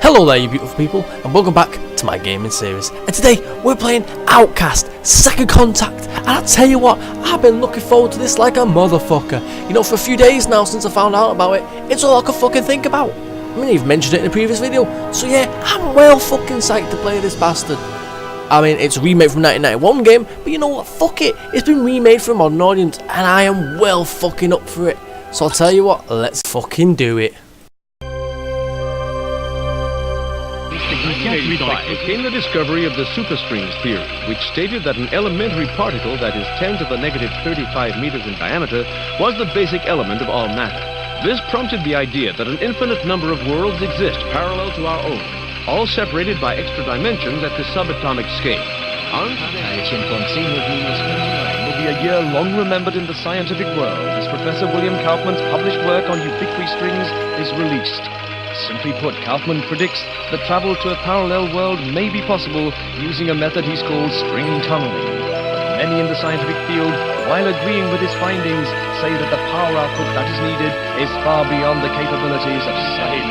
Hello there you beautiful people, and welcome back to my gaming series. And today we're playing OUTCAST Second Contact, and I tell you what, I've been looking forward to this like a motherfucker. You know, for a few days now since I found out about it, it's all I could fucking think about. I mean, you've mentioned it in a previous video, so yeah, I'm well fucking psyched to play this bastard. I mean, it's a remake from 1991 game, but you know what, fuck it, it's been remade for a modern audience, and I am well fucking up for it. So I'll tell you what, let's fucking do it. In 1985 came the discovery of the superstrings theory, which stated that an elementary particle that is 10 to the negative 35 meters in diameter was the basic element of all matter. This prompted the idea that an infinite number of worlds exist parallel to our own, all separated by extra dimensions at the subatomic scale. On today, will be a year long remembered in the scientific world as Professor William Kaufman's published work on ubiquitary strings is released. Simply put, Kaufman predicts that travel to a parallel world may be possible using a method he's called string tunneling. But many in the scientific field, while agreeing with his findings, say that the power output that is needed is far beyond the capabilities of science.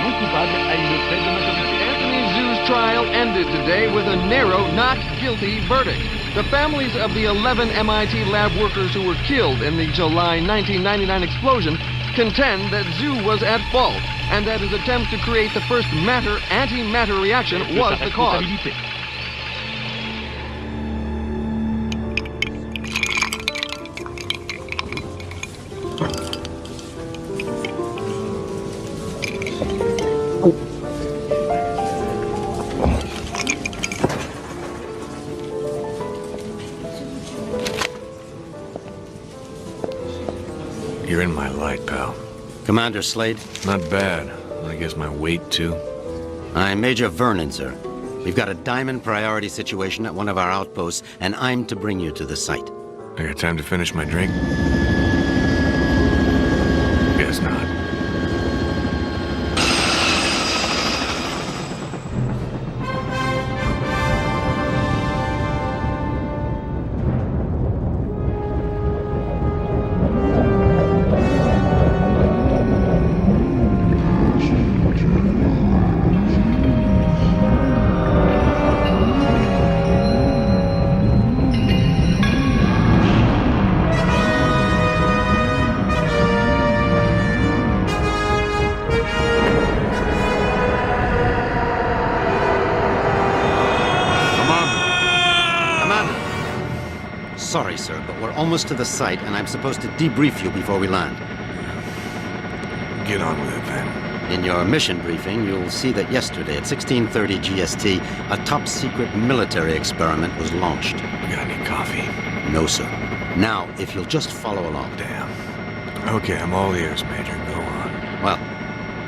Anthony Zhu's trial ended today with a narrow not guilty verdict. The families of the 11 MIT lab workers who were killed in the July 1999 explosion contend that Zhu was at fault, and that his attempt to create the first matter-antimatter reaction was the cause. You're in my light, pal. Commander Slade? Not bad. I guess my weight, too. I'm Major Vernon, sir. We've got a diamond priority situation at one of our outposts, and I'm to bring you to the site. I got time to finish my drink? Guess not. Sorry, sir, but we're almost to the site, and I'm supposed to debrief you before we land. Get on with it, then. In your mission briefing, you'll see that yesterday at 16:30 GST, a top-secret military experiment was launched. You got any coffee? No, sir. Now, if you'll just follow along. Damn. Okay, I'm all ears, Major. Go on. Well,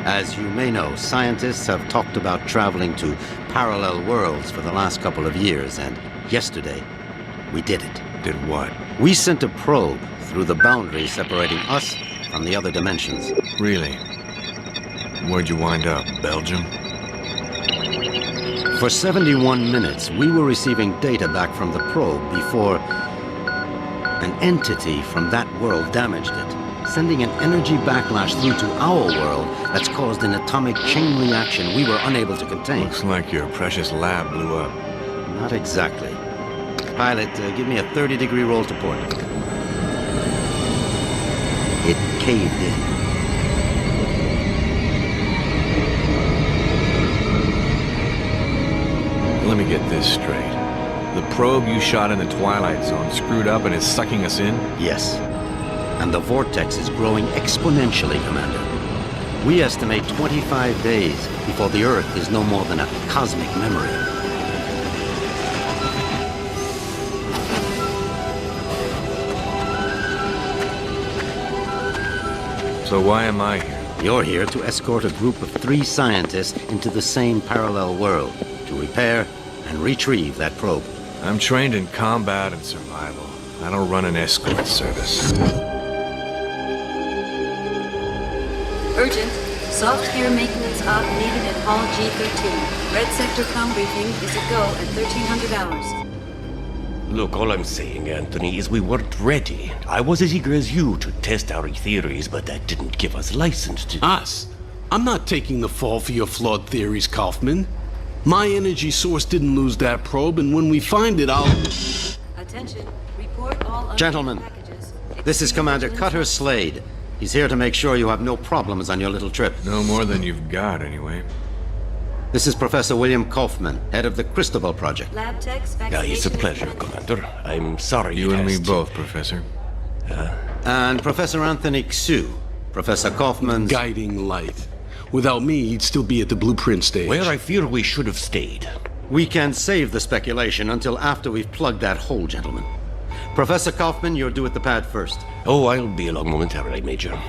as you may know, scientists have talked about traveling to parallel worlds for the last couple of years, and yesterday, we did it. Did what? We sent a probe through the boundary separating us from the other dimensions. Really? Where'd you wind up? Belgium? For 71 minutes, we were receiving data back from the probe before an entity from that world damaged it, sending an energy backlash through to our world that's caused an atomic chain reaction we were unable to contain. Looks like your precious lab blew up. Not exactly. Pilot, give me a 30-degree roll to port. It caved in. Let me get this straight. The probe you shot in the Twilight Zone screwed up and is sucking us in? Yes. And the vortex is growing exponentially, Commander. We estimate 25 days before the Earth is no more than a cosmic memory. So why am I here? You're here to escort a group of 3 scientists into the same parallel world to repair and retrieve that probe. I'm trained in combat and survival. I don't run an escort service. Urgent. Soft gear maintenance op needed at Hall G13. Red Sector comm briefing is a go at 1300 hours. Look, all I'm saying, Anthony, is we weren't ready. I was as eager as you to test our theories, but that didn't give us license to... Us? I'm not taking the fall for your flawed theories, Kaufman. My energy source didn't lose that probe, and when we find it, I'll... Attention. Report all Gentlemen, packages. this is Commander Cutter Slade. He's here to make sure you have no problems on your little trip. No more than you've got, anyway. This is Professor William Kaufman, head of the Christabel Project. Lab techs, Yeah, it's a vaccination pleasure, is commenced. Commander. I'm sorry You it and me has to- both, Professor. And Professor Anthony Xu, Professor Kaufman's... guiding light. Without me, he'd still be at the blueprint stage. Where I fear we should have stayed. We can save the speculation until after we've plugged that hole, gentlemen. Professor Kaufman, you're due at the pad first. Oh, I'll be along momentarily, Major.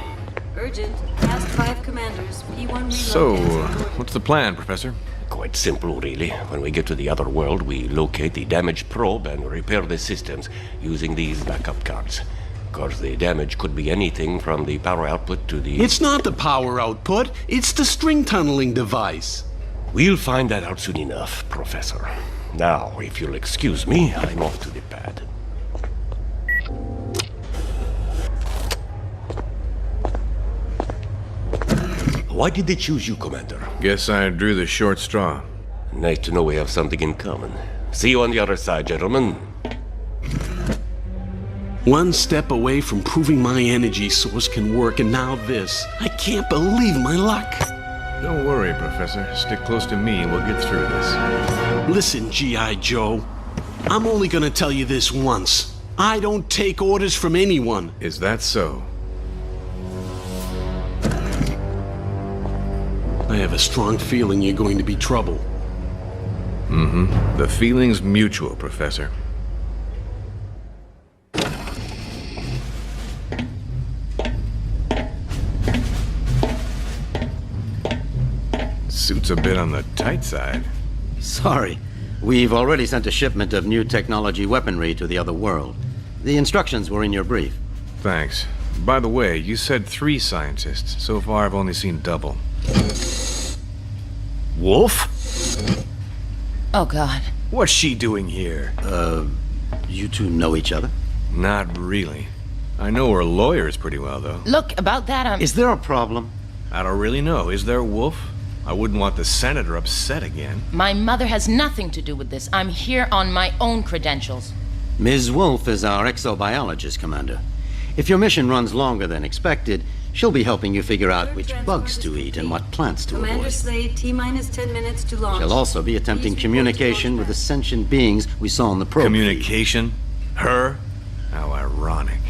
Urgent. Past 5 commanders. P1 reload. So, as reported. what's the plan, Professor? Quite simple, really. When we get to the other world, we locate the damaged probe and repair the systems using these backup cards. Of course, the damage could be anything from the power output to the... It's not the power output, it's the string tunneling device. We'll find that out soon enough, Professor. Now, if you'll excuse me, I'm off to the pad. Why did they choose you, Commander? Guess I drew the short straw. Nice to know we have something in common. See you on the other side, gentlemen. One step away from proving my energy source can work, and now this. I can't believe my luck. Don't worry, Professor. Stick close to me and we'll get through this. Listen, G.I. Joe. I'm only gonna tell you this once. I don't take orders from anyone. Is that so? I have a strong feeling you're going to be trouble. Mm-hmm. The feeling's mutual, Professor. Suit's a bit on the tight side. Sorry. We've already sent a shipment of new technology weaponry to the other world. The instructions were in your brief. Thanks. By the way, you said 3 scientists. So far, I've only seen double. Wolf? Oh, God. What's she doing here? You two know each other? Not really. I know her lawyers pretty well, though. Look, about that, I'm... Is there a problem? I don't really know. Is there, Wolf? I wouldn't want the senator upset again. My mother has nothing to do with this. I'm here on my own credentials. Ms. Wolf is our exobiologist, Commander. If your mission runs longer than expected, she'll be helping you figure out which bugs to eat and what plants to Commander avoid. Slade, T-minus 10 minutes to launch. She'll also be attempting Please report communication to with the launch sentient beings we saw on the probe. Communication? Her? How ironic.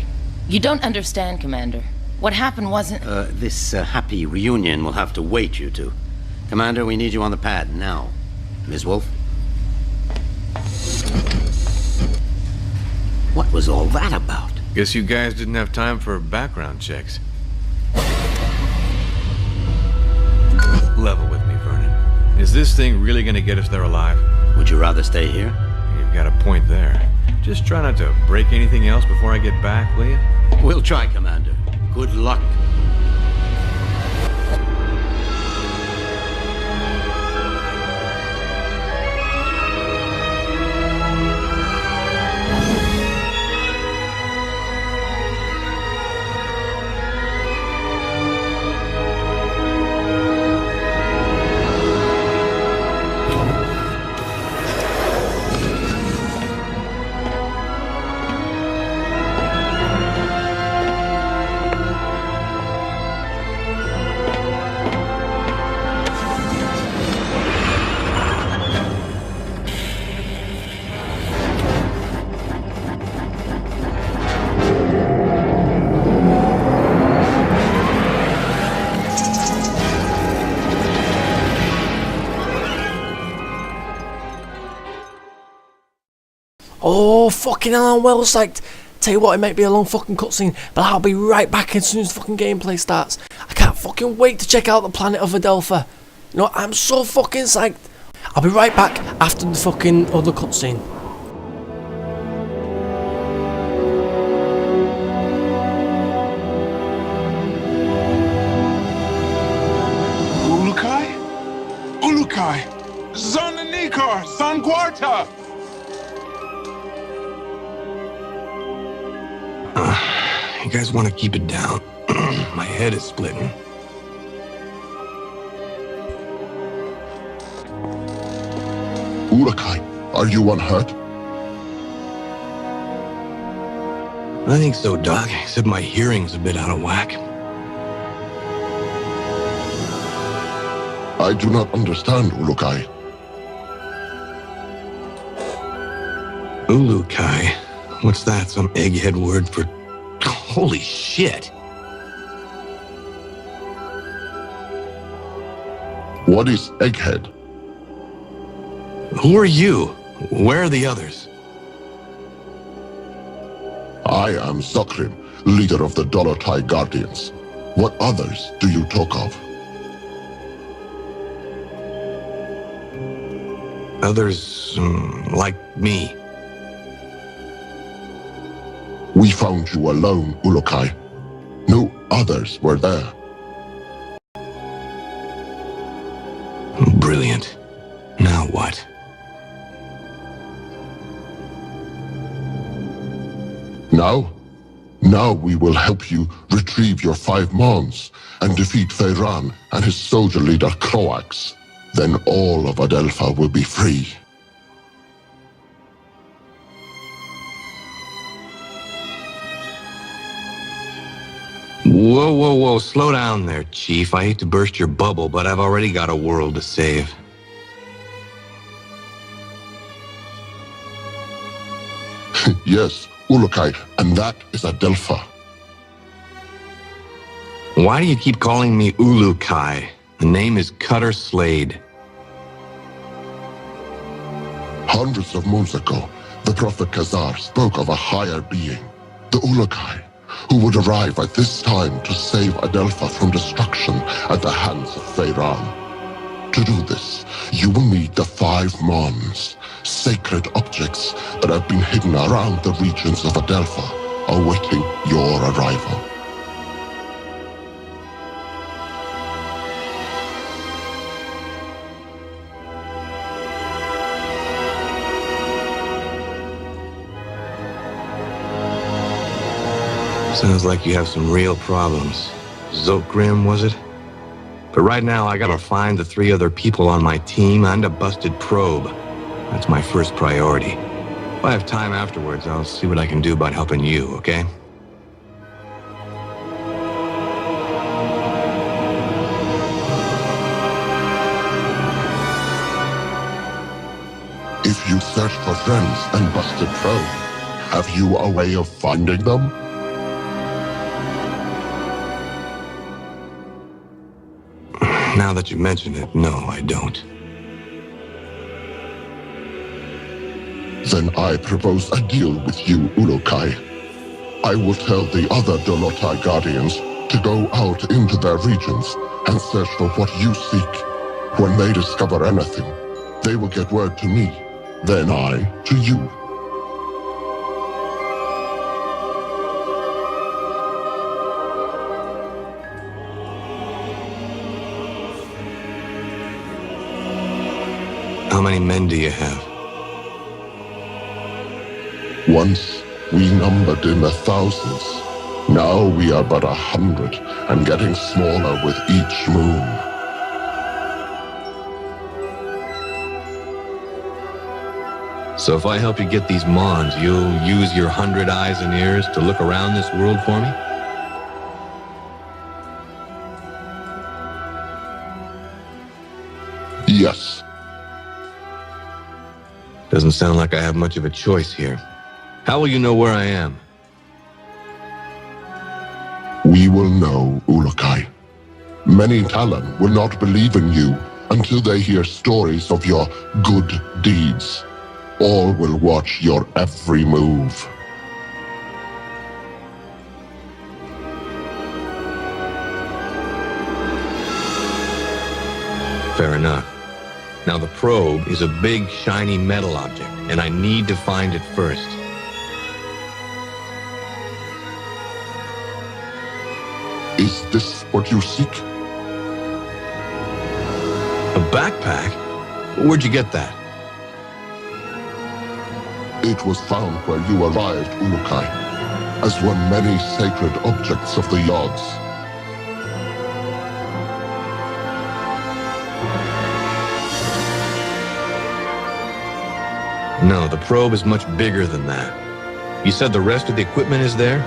You don't understand, Commander. What happened wasn't... This happy reunion will have to wait, you two. Commander, we need you on the pad now. Ms. Wolf? What was all that about? Guess you guys didn't have time for background checks. Level with me, Vernon. Is this thing really gonna get us there alive? Would you rather stay here? You've got a point there. Just try not to break anything else before I get back, will you? We'll try, Commander. Good luck. Oh, fucking hell, I'm well psyched. Tell you what, it might be a long fucking cutscene, but I'll be right back as soon as fucking gameplay starts. I can't fucking wait to check out the planet of Adelpha. You know, I'm so fucking psyched. I'll be right back after the fucking other cutscene. Ulukai! Zonanikar! Sanguarta! You guys want to keep it down. My head is splitting. Ulukai, are you unhurt? I think so, Doc, except my hearing's a bit out of whack. I do not understand, Ulukai. Ulukai? What's that? Some egghead word for... Holy shit! What is egghead? Who are you? Where are the others? I am Zokrim, leader of the Dolotai Guardians. What others do you talk of? Others, like me. We found you alone, Ulukai. No others were there. Brilliant. Now what? Now we will help you retrieve your 5 Mons and defeat Feyran and his soldier leader Croax. Then all of Adelpha will be free. Whoa, slow down there, Chief. I hate to burst your bubble, but I've already got a world to save. Yes, Ulukai, and that is Adelpha. Why do you keep calling me Ulukai? The name is Cutter Slade. Hundreds of moons ago, the Prophet Khazar spoke of a higher being, the Ulukai, who would arrive at this time to save Adelpha from destruction at the hands of Feyran. To do this, you will need the 5 Mons, sacred objects that have been hidden around the regions of Adelpha, awaiting your arrival. Sounds like you have some real problems. Zokrim, was it? But right now, I gotta find the 3 other people on my team and a busted probe. That's my first priority. If I have time afterwards, I'll see what I can do about helping you, okay? If you search for friends and busted probe, have you a way of finding them? Now that you mention it, no, I don't. Then I propose a deal with you, Ulukai. I will tell the other Dolotai Guardians to go out into their regions and search for what you seek. When they discover anything, they will get word to me, then I to you. How many men do you have? Once, we numbered in the thousands. Now we are but 100, and getting smaller with each moon. So if I help you get these Mons, you'll use your 100 eyes and ears to look around this world for me? Yes. Doesn't sound like I have much of a choice here. How will you know where I am? We will know, Ulukai. Many Talon will not believe in you until they hear stories of your good deeds. All will watch your every move. Fair enough. Now the probe is a big, shiny metal object, and I need to find it first. Is this what you seek? A backpack? Where'd you get that? It was found where you arrived, Ulukai, as were many sacred objects of the Yods. No, the probe is much bigger than that. You said the rest of the equipment is there?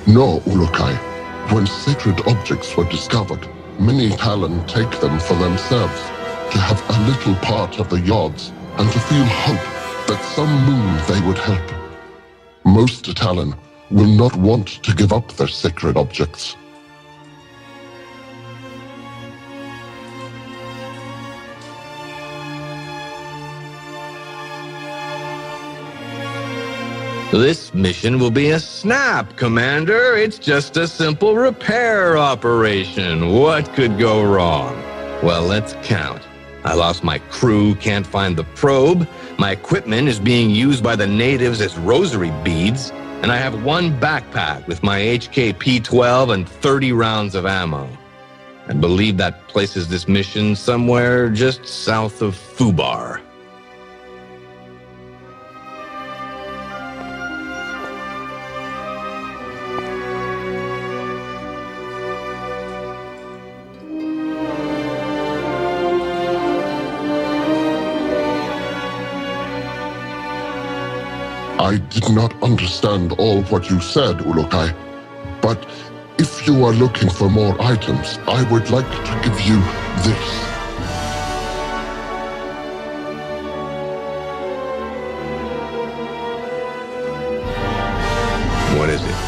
No, Ulukai. When sacred objects were discovered, many Talon take them for themselves, to have a little part of the Yods, and to feel hope that some moon they would help. Most Talon will not want to give up their sacred objects. This mission will be a snap, Commander. It's just a simple repair operation. What could go wrong? Well, let's count. I lost my crew, can't find the probe. My equipment is being used by the natives as rosary beads. And I have one backpack with my HK-P12 and 30 rounds of ammo. I believe that places this mission somewhere just south of Fubar. I did not understand all what you said, Ulukai, but if you are looking for more items, I would like to give you this. What is it?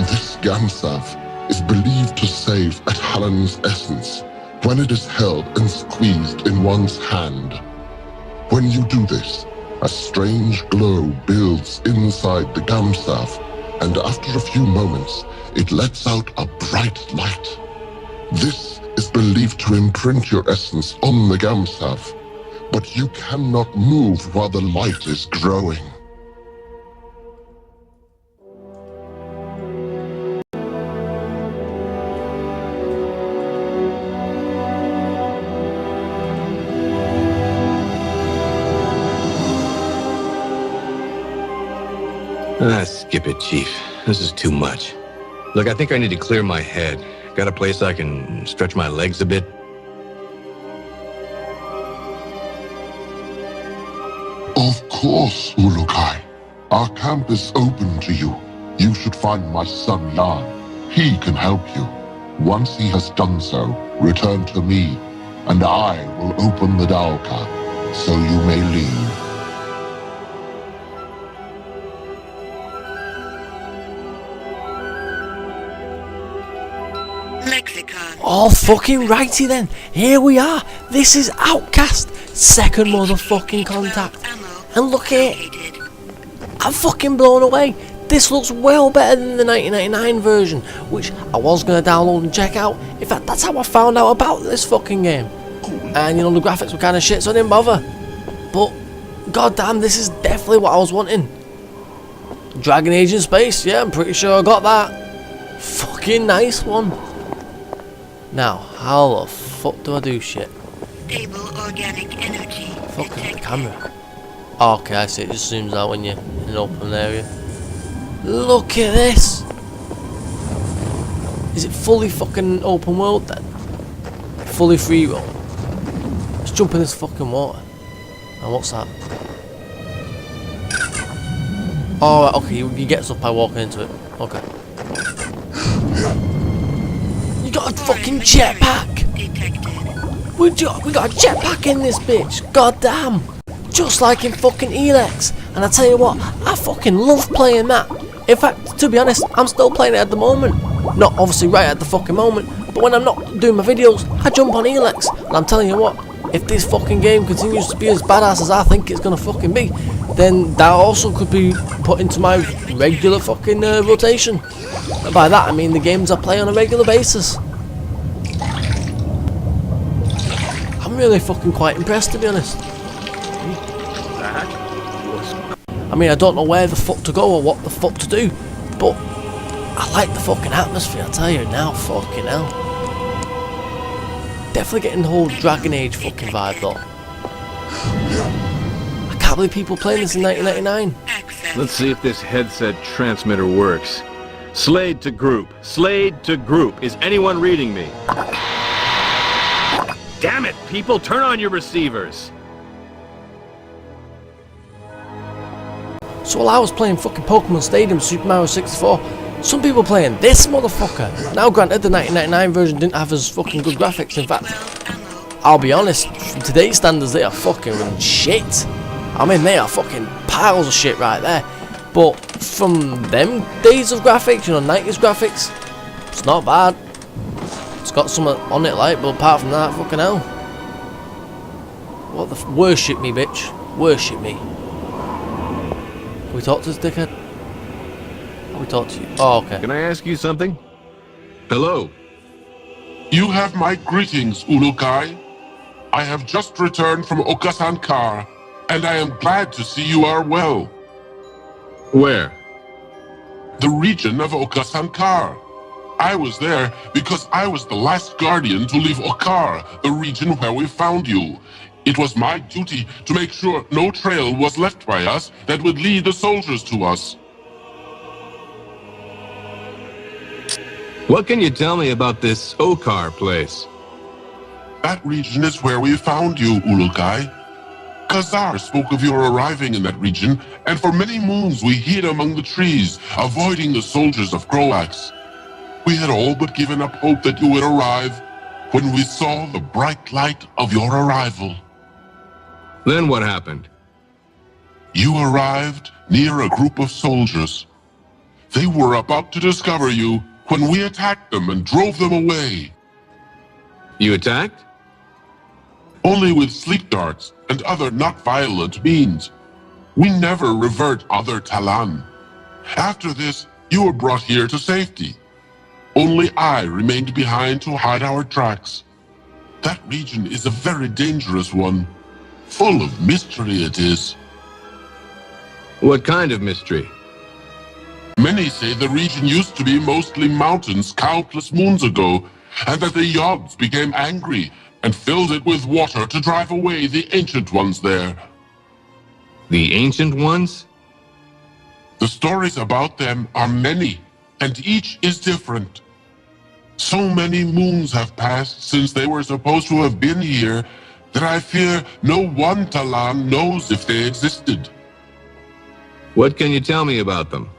This Gamsav is believed to save a Talon's essence when it is held and squeezed in one's hand. When you do this, a strange glow builds inside the Gamsav, and after a few moments, it lets out a bright light. This is believed to imprint your essence on the Gamsav, but you cannot move while the light is growing. Skip it, Chief. This is too much. Look, I think I need to clear my head. Got a place I can stretch my legs a bit? Of course, Ulukai. Our camp is open to you. You should find my son Yan. He can help you. Once he has done so, return to me, and I will open the Dalka, so you may leave. Oh, fucking righty then. Here we are. This is OUTCAST. Second motherfucking contact. And look at it. I'm fucking blown away. This looks well better than the 1999 version, which I was going to download and check out. In fact, that's how I found out about this fucking game. And you know, the graphics were kind of shit, so I didn't bother. But, goddamn, this is definitely what I was wanting. Dragon Age in space. Yeah, I'm pretty sure I got that. Fucking nice one. Now, how the fuck do I do shit? Stable organic energy. Fucking camera. Oh, okay, I see. It just zooms out when you're in an open area. Look at this! Is it fully fucking open world then? Fully free roam? Let's jump in this fucking water. And what's that? Oh, right, okay, you get stuff by walking into it. Okay. You got a fucking jetpack! We got a jetpack in this bitch! God damn! Just like in fucking Elex. And I tell you what, I fucking love playing that. In fact, to be honest, I'm still playing it at the moment. Not obviously right at the fucking moment, but when I'm not doing my videos, I jump on Elex. And I'm telling you what, if this fucking game continues to be as badass as I think it's gonna fucking be, then that also could be put into my regular fucking rotation. And by that I mean the games I play on a regular basis. I'm really fucking quite impressed, to be honest. I mean, I don't know where the fuck to go or what the fuck to do, but I like the fucking atmosphere, I tell you now, fucking hell. Definitely getting the whole Dragon Age fucking vibe though. I can't believe people playing this in 1999. Let's see if this headset transmitter works. Slade to group. Slade to group. Is anyone reading me? Damn it, people, turn on your receivers. So while I was playing fucking Pokemon Stadium Super Mario 64, some people playing this motherfucker. Now granted, the 1999 version didn't have as fucking good graphics. In fact, I'll be honest, from today's standards they are fucking shit. I mean, they are fucking piles of shit right there. But from them days of graphics, you know, 90s graphics, it's not bad. It's got some on it like, but apart from that, fucking hell. What the worship me, bitch. Worship me. Can we talk to this dickhead? Can we talk to you? Oh, okay. Can I ask you something? Hello. You have my greetings, Ulukai. I have just returned from Okasankar, and I am glad to see you are well. Where? The region of Okasankar. I was there because I was the last guardian to leave Okar, the region where we found you. It was my duty to make sure no trail was left by us that would lead the soldiers to us. What can you tell me about this Okar place? That region is where we found you, Ulukai. Khazar spoke of your arriving in that region, and for many moons we hid among the trees, avoiding the soldiers of Croax. We had all but given up hope that you would arrive when we saw the bright light of your arrival. Then what happened? You arrived near a group of soldiers. They were about to discover you when we attacked them and drove them away. You attacked? Only with sleep darts and other not violent means. We never revert other Talan. After this, you were brought here to safety. Only I remained behind to hide our tracks. That region is a very dangerous one. Full of mystery it is. What kind of mystery? Many say the region used to be mostly mountains countless moons ago, and that the Yods became angry and filled it with water to drive away the ancient ones there. The ancient ones? The stories about them are many, and each is different. So many moons have passed since they were supposed to have been here that I fear no one Talan knows if they existed. What can you tell me about them?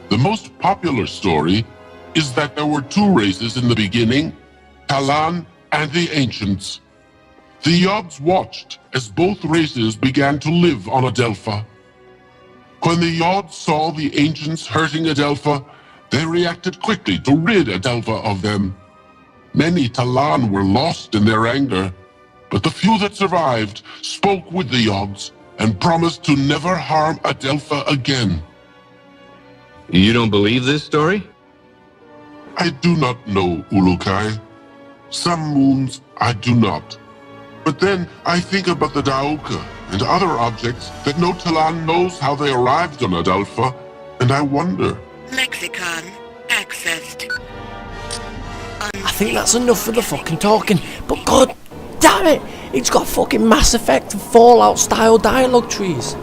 The most popular story is that there were two races in the beginning, Talan and the Ancients. The Yods watched as both races began to live on Adelpha. When the Yods saw the Ancients hurting Adelpha, they reacted quickly to rid Adelpha of them. Many Talan were lost in their anger, but the few that survived spoke with the Yods and promised to never harm Adelpha again. You don't believe this story? I do not know, Ulukai. Some moons I do not. But then I think about the Dauka and other objects that no Talan knows how they arrived on Adelpha, and I wonder. Lexicon accessed. I think that's enough for the fucking talking, but god damn it, it's got fucking Mass Effect and Fallout style dialogue trees.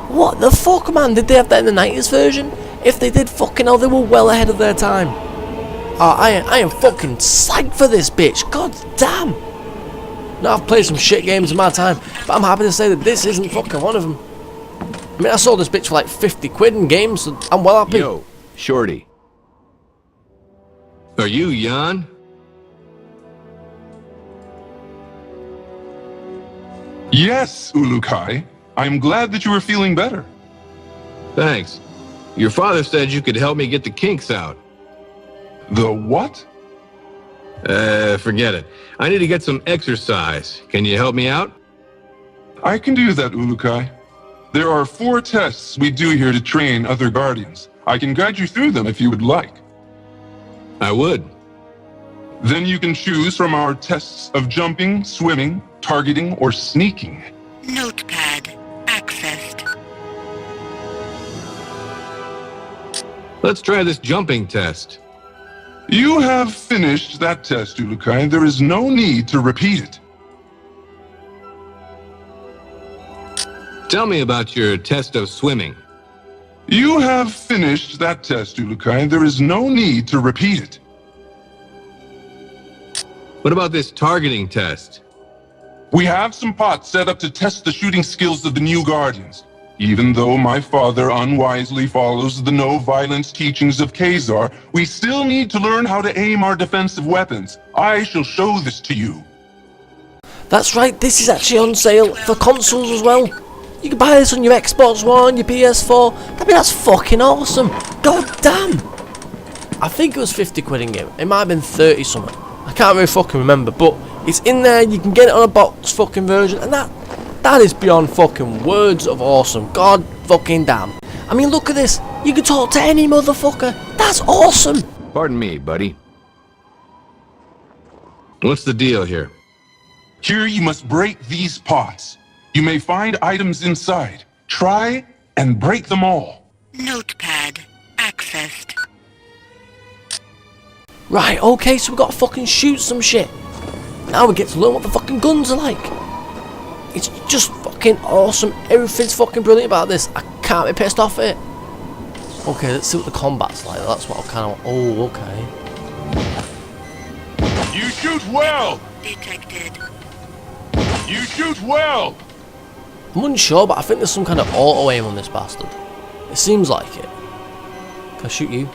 What the fuck, man? Did they have that in the 90s version? If they did, fucking hell, they were well ahead of their time. I am fucking psyched for this bitch, god damn. Now I've played some shit games in my time, but I'm happy to say that this isn't fucking one of them. I mean, I sold this bitch for like 50 quid in games, so I'm well happy. Yo, Shorty. Are you Jan? Yes, Ulukai. I'm glad that you are feeling better. Thanks. Your father said you could help me get the kinks out. The what? Forget it. I need to get some exercise. Can you help me out? I can do that, Ulukai. There are 4 tests we do here to train other guardians. I can guide you through them if you would like. I would. Then you can choose from our tests of jumping, swimming, targeting, or sneaking. Notepad accessed. Let's try this jumping test. You have finished that test, Ulukai. There is no need to repeat it. Tell me about your test of swimming. You have finished that test, Ulukai. There is no need to repeat it. What about this targeting test? We have some pots set up to test the shooting skills of the new Guardians. Even though my father unwisely follows the no-violence teachings of Khazar, we still need to learn how to aim our defensive weapons. I shall show this to you. That's right, this is actually on sale for consoles as well. You can buy this on your Xbox One, your PS4. I mean, that's fucking awesome. God damn. I think it was 50 quid in game. It might have been 30 something. I can't really fucking remember, but it's in there. You can get it on a box fucking version, and that is beyond fucking words of awesome. God fucking damn. I mean, look at this. You can talk to any motherfucker. That's awesome. Pardon me, buddy. What's the deal here? Here you must break these pots. You may find items inside. Try and break them all. Notepad accessed. Right, okay, so we got to fucking shoot some shit. Now we get to learn what the fucking guns are like. It's just fucking awesome. Everything's fucking brilliant about this. I can't be pissed off at it. Okay, let's see what the combat's like. That's what I kind of... Oh, okay. You shoot well! Detected. You shoot well! I'm unsure, but I think there's some kind of auto-aim on this bastard. It seems like it. Can I shoot you?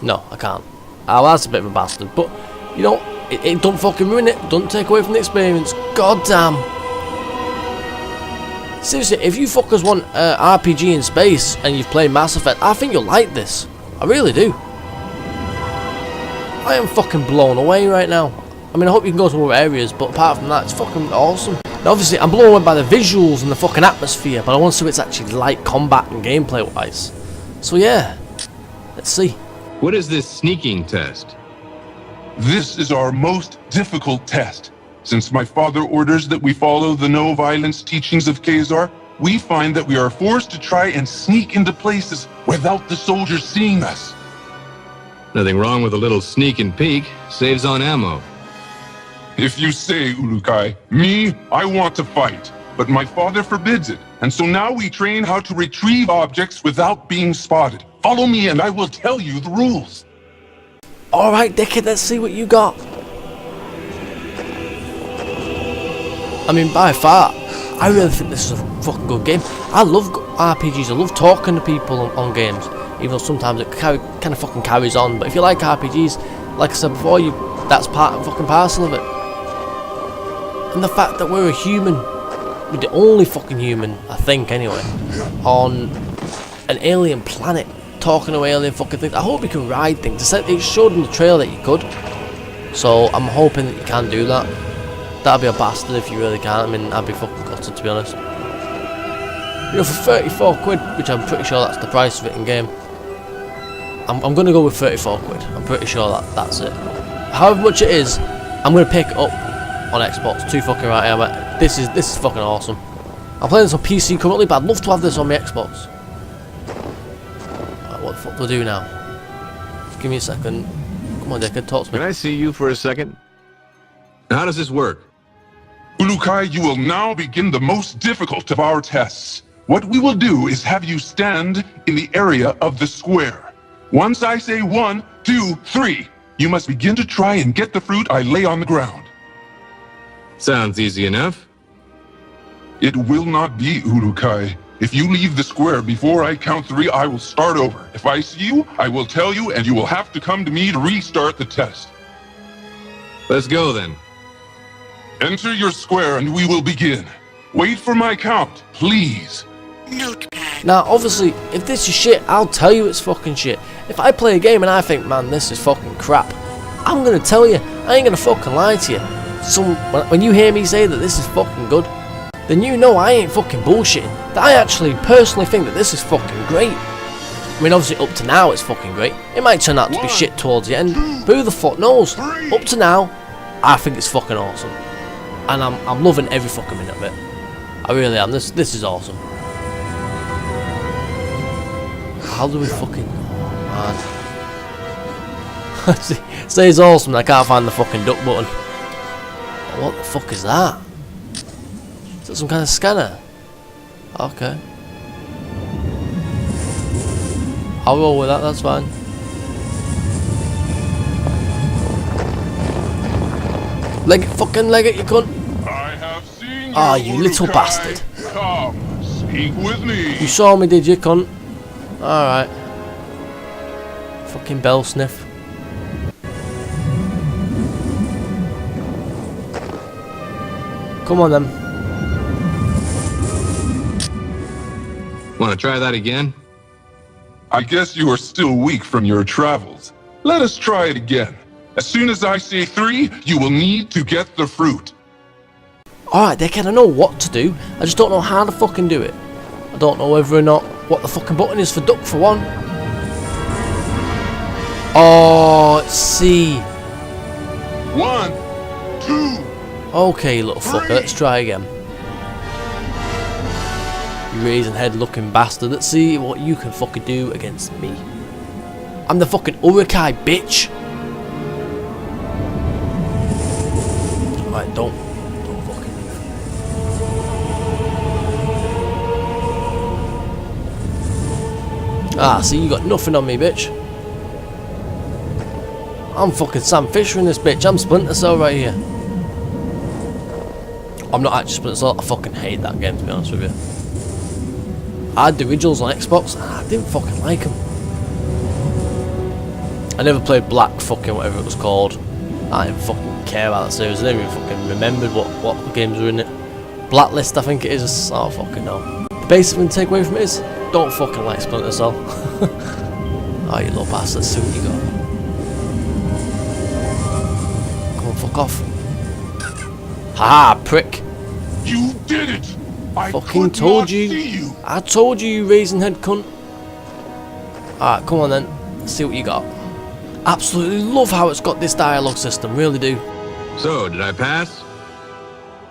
No, I can't. Oh, that's a bit of a bastard, but, you know, it don't fucking ruin it. Don't take away from the experience. God damn. Seriously, if you fuckers want RPG in space and you've played Mass Effect, I think you'll like this. I really do. I am fucking blown away right now. I mean, I hope you can go to other areas, but apart from that, it's fucking awesome. Now, obviously, I'm blown away by the visuals and the fucking atmosphere, but I want to see what it's actually like combat and gameplay-wise. So, yeah. Let's see. What is this sneaking test? This is our most difficult test. Since my father orders that we follow the no-violence teachings of Khazar, we find that we are forced to try and sneak into places without the soldiers seeing us. Nothing wrong with a little sneak and peek. Saves on ammo. If you say, Ulukai, me, I want to fight, but my father forbids it, and so now we train how to retrieve objects without being spotted. Follow me and I will tell you the rules. Alright, dickhead, let's see what you got. I mean, by far, I really think this is a fucking good game. I love RPGs, I love talking to people on games, even though sometimes it kind of fucking carries on. But if you like RPGs, like I said before, that's part and fucking parcel of it. And the fact that we're a human, we're the only fucking human, I think anyway, on an alien planet, talking to alien fucking things. I hope you can ride things. It showed in the trailer that you could, so I'm hoping that you can do that. That'd be a bastard if you really can. I mean, I'd be fucking gutted, to be honest. You know, for 34 quid, which I'm pretty sure that's the price of it in game, I'm gonna go with 34 quid. I'm pretty sure that's it. However much it is, I'm gonna pick it up on Xbox. Too fucking right, yeah, this is fucking awesome. I'm playing this on PC currently, but I'd love to have this on my Xbox. What the fuck do I do now? Give me a second. Come on, Dickhead, talk to me. Can I see you for a second? How does this work? Ulukai, you will now begin the most difficult of our tests. What we will do is have you stand in the area of the square. Once I say 1, 2, 3, you must begin to try and get the fruit I lay on the ground. Sounds easy enough. It will not be, Ulukai. If you leave the square before I count 3, I will start over. If I see you, I will tell you, and you will have to come to me to restart the test. Let's go then. Enter your square and we will begin. Wait for my count, please. Notepad. Now, obviously, if this is shit, I'll tell you it's fucking shit. If I play a game and I think, man, this is fucking crap, I'm gonna tell you. I ain't gonna fucking lie to you. So, when you hear me say that this is fucking good, then you know I ain't fucking bullshitting. That I actually personally think that this is fucking great. I mean, obviously, up to now, it's fucking great. It might turn out to be shit towards the end, but who the fuck knows? Up to now, I think it's fucking awesome. And I'm loving every fucking minute of it. I really am. This is awesome. How do we fucking... Oh, man. Say it's awesome, I can't find the fucking duck button. What the fuck is that? Is that some kind of scanner? Okay. I'll roll with that, that's fine. Fucking leg it, you cunt. I have seen you, Ah, you little Ulukai. bastard. Come, speak with me. You saw me, did you, cunt? Alright. Fucking bell sniff. Come on then. Want to try that again? I guess you are still weak from your travels. Let us try it again. As soon as I say 3, you will need to get the fruit. Alright, Dickhead, I know what to do. I just don't know how to fucking do it. I don't know whether or not what the fucking button is for duck, for one. Oh, it's C. 1, 2. Okay, little fucker, let's try again. You raisin head looking bastard, let's see what you can fucking do against me. I'm the fucking Urukai, bitch! Alright, don't fucking move. Ah, see, you got nothing on me, bitch. I'm fucking Sam Fisher in this bitch, I'm Splinter Cell right here. I'm not actually Splinter Cell, I fucking hate that game, to be honest with you. I had the originals on Xbox, and I didn't fucking like them. I never played Black fucking whatever it was called. I didn't fucking care about that series, I never even fucking remembered what games were in it. Blacklist, I think it is, oh fucking no. The basic thing to take away from it is, don't fucking like Splinter Cell. Oh, you little bastard, see what you got. Come on, fuck off. Haha, prick. You did it! I Fucking could told not you. see you. I told you, you raisin head cunt. Alright, come on then. Let's see what you got. Absolutely love how it's got this dialogue system, really do. So, did I pass?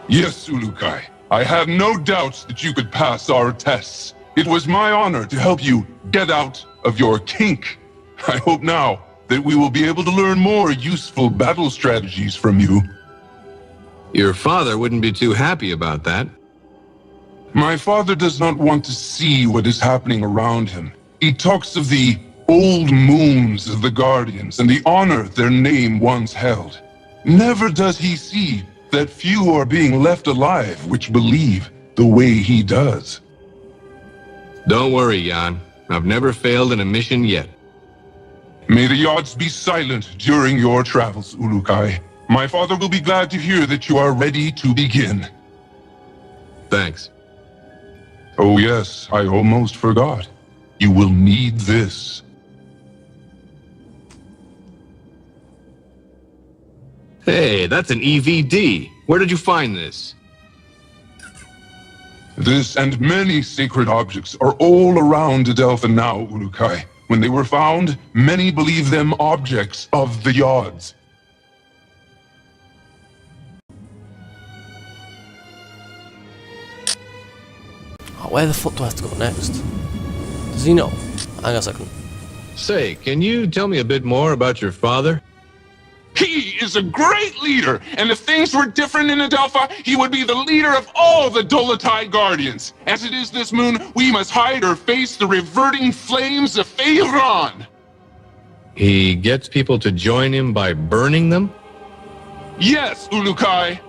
Yes, Ulukai. I have no doubts that you could pass our tests. It was my honor to help you get out of your kink. I hope now that we will be able to learn more useful battle strategies from you. Your father wouldn't be too happy about that. My father does not want to see what is happening around him. He talks of the old moons of the Guardians and the honor their name once held. Never does he see that few are being left alive which believe the way he does. Don't worry, Jan. I've never failed in a mission yet. May the odds be silent during your travels, Ulukai. My father will be glad to hear that you are ready to begin. Thanks. Oh yes, I almost forgot. You will need this. Hey, that's an EVD. Where did you find this? This and many sacred objects are all around Adelpha now, Ulukai. When they were found, many believe them objects of the Yods. Oh, where the fuck do I have to go next? Does he know? Hang on a second. Say, can you tell me a bit more about your father? He is a great leader, and if things were different in Adelpha, he would be the leader of all the Dolotai Guardians. As it is this moon, we must hide or face the reverting flames of Feyran. He gets people to join him by burning them? Yes, Ulukai.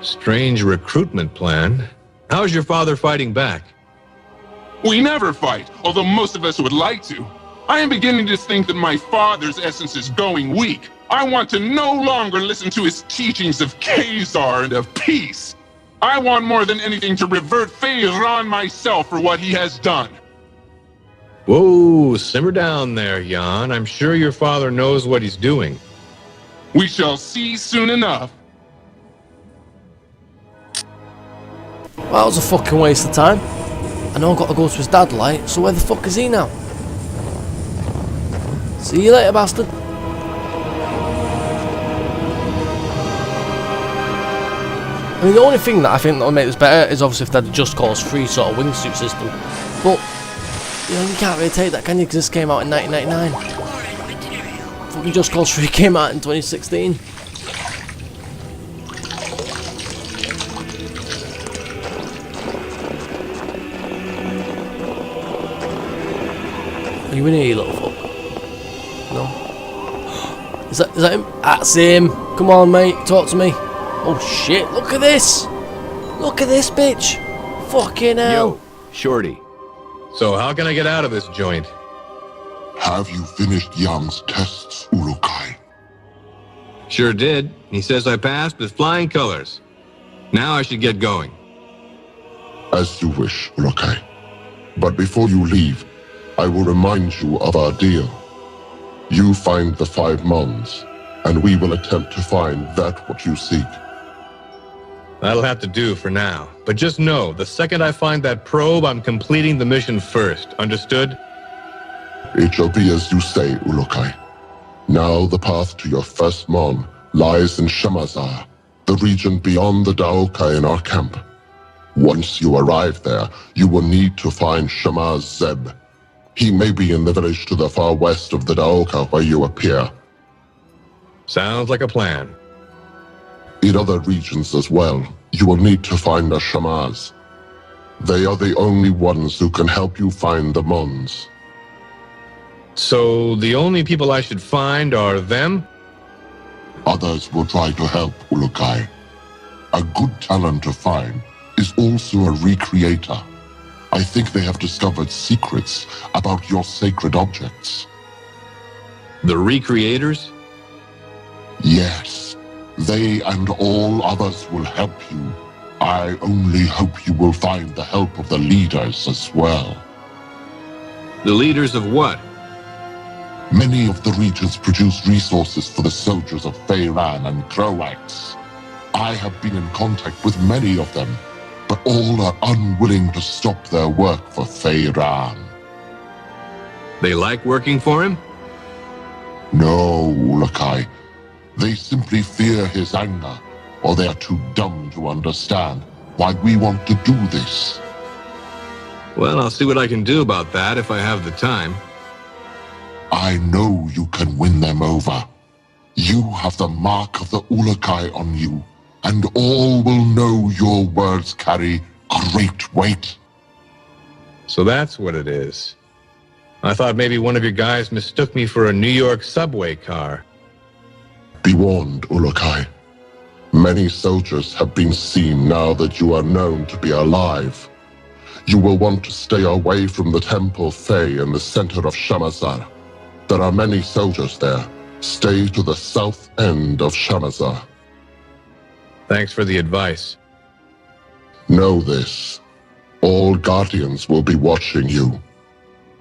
Strange recruitment plan. How's your father fighting back? We never fight, although most of us would like to. I am beginning to think that my father's essence is going weak. I want to no longer listen to his teachings of Khazar and of peace. I want more than anything to revert Feyran myself for what he has done. Whoa, simmer down there, Jan. I'm sure your father knows what he's doing. We shall see soon enough. Well, that was a fucking waste of time. I know I've got to go to his dad, like, so where the fuck is he now? See you later, bastard. I mean, the only thing that I think that will make this better is obviously if they had a Just Cause 3 sort of wingsuit system. But, you know, you can't really take that, can you? Because this came out in 1999. Fucking Just Cause 3 came out in 2016. Are you in here, you little fuck? No? Is that him? That's him. Come on, mate. Talk to me. Oh, shit. Look at this. Look at this, bitch. Fucking hell. Yo, Shorty. So how can I get out of this joint? Have you finished Young's tests, Ulukai? Sure did. He says I passed with flying colors. Now I should get going. As you wish, Ulukai. But before you leave, I will remind you of our deal. You find the 5 Mons, and we will attempt to find that what you seek. That'll have to do for now. But just know, the second I find that probe, I'm completing the mission first. Understood? It shall be as you say, Ulukai. Now the path to your first Mon lies in Shamazar, the region beyond the Daoka in our camp. Once you arrive there, you will need to find Shamaz Zeb. He may be in the village to the far west of the Daoka where you appear. Sounds like a plan. In other regions as well, you will need to find the Shamaz. They are the only ones who can help you find the Mons. So the only people I should find are them? Others will try to help, Ulukai. A good talent to find is also a recreator. I think they have discovered secrets about your sacred objects. The recreators? Yes. They and all others will help you. I only hope you will find the help of the leaders as well. The leaders of what? Many of the regions produce resources for the soldiers of Feyran and Croax. I have been in contact with many of them, but all are unwilling to stop their work for Feyran. They like working for him? No, Ulukai. They simply fear his anger, or they are too dumb to understand why we want to do this. Well, I'll see what I can do about that if I have the time. I know you can win them over. You have the mark of the Ulukai on you, and all will know your words carry great weight. So that's what it is. I thought maybe one of your guys mistook me for a New York subway car. Be warned, Ulukai. Many soldiers have been seen now that you are known to be alive. You will want to stay away from the Temple Fey in the center of Shamazar. There are many soldiers there. Stay to the south end of Shamazar. Thanks for the advice. Know this. All Guardians will be watching you.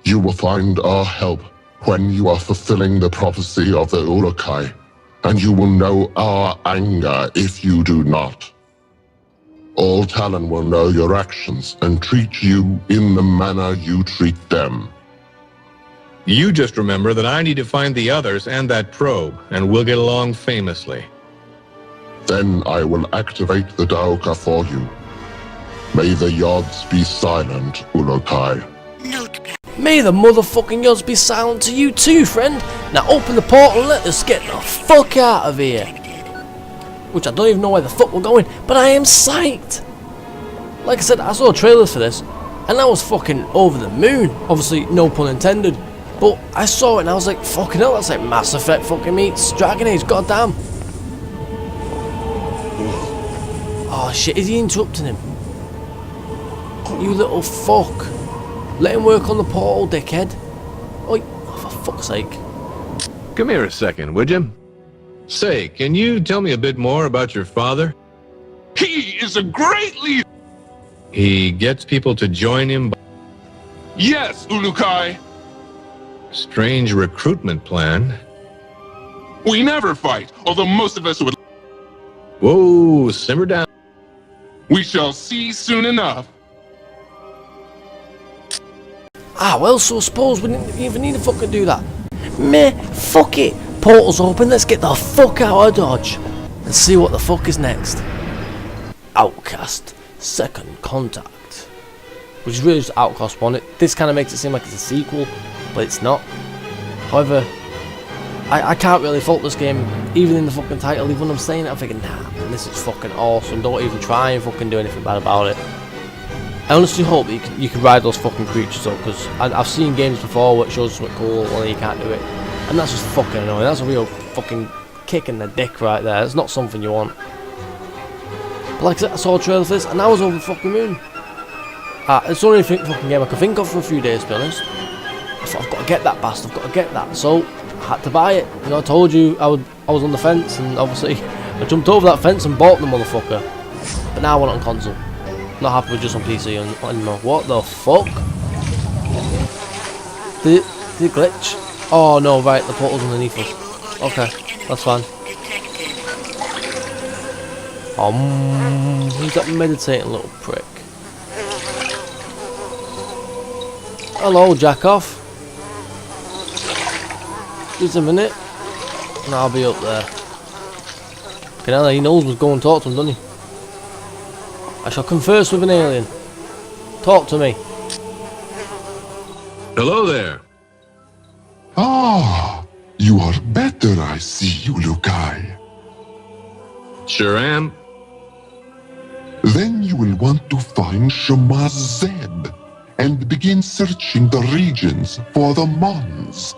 You will find our help when you are fulfilling the prophecy of the Ulukai, and you will know our anger if you do not. All Talon will know your actions and treat you in the manner you treat them. You just remember that I need to find the others and that probe, and we'll get along famously. Then I will activate the Daoka for you. May the Yods be silent, Ulukai. May the motherfucking yods be silent to you too, friend. Now open the portal and let us get the fuck out of here. Which I don't even know where the fuck we're going, but I am psyched. Like I said, I saw trailers for this, and I was fucking over the moon. Obviously, no pun intended. But I saw it and I was like, fucking hell, that's like Mass Effect fucking meets Dragon Age, goddamn. Oh shit, is he interrupting him? You little fuck. Let him work on the portal, dickhead. Oh, for fuck's sake. Come here a second, would you? Say, can you tell me a bit more about your father? He is a great leader! He gets people to join him. Yes, Ulukai! Strange recruitment plan. We never fight, although most of us would. Whoa, simmer down. We shall see soon enough. Ah, well, so I suppose we didn't even need to fucking do that. Meh, fuck it. Portal's open, let's get the fuck out of Dodge. And see what the fuck is next. Outcast, Second Contact. Which is really just Outcast 1. This kind of makes it seem like it's a sequel, but it's not. However, I can't really fault this game, even in the fucking title. Even when I'm saying it, I'm thinking, nah, man, this is fucking awesome. Don't even try and fucking do anything bad about it. I honestly hope that you can ride those fucking creatures up, because I've seen games before where it shows something cool, only you can't do it. And that's just fucking annoying. That's a real fucking kick in the dick right there. It's not something you want. But like I said, I saw a trailer for this and I was over the fucking moon. It's the only fucking game I could think of for a few days, to be honest. I thought, I've got to get that bastard, I've got to get that. So, I had to buy it. You know, I told you I was on the fence, and obviously I jumped over that fence and bought the motherfucker. But now I want it on console. Not happy with just on PC anymore. What the fuck? Did it glitch? Oh no, right, the portal's underneath us. Okay, that's fine. Who's that meditating little prick? Hello, jack off. Just a minute, and I'll be up there. Okay, now he knows what's going to talk to him, doesn't he? I shall converse with an alien. Talk to me. Hello there. Ah, you are better, I see, Ulukai. Sure am. Then you will want to find Shemaz Zeb and begin searching the regions for the Mons.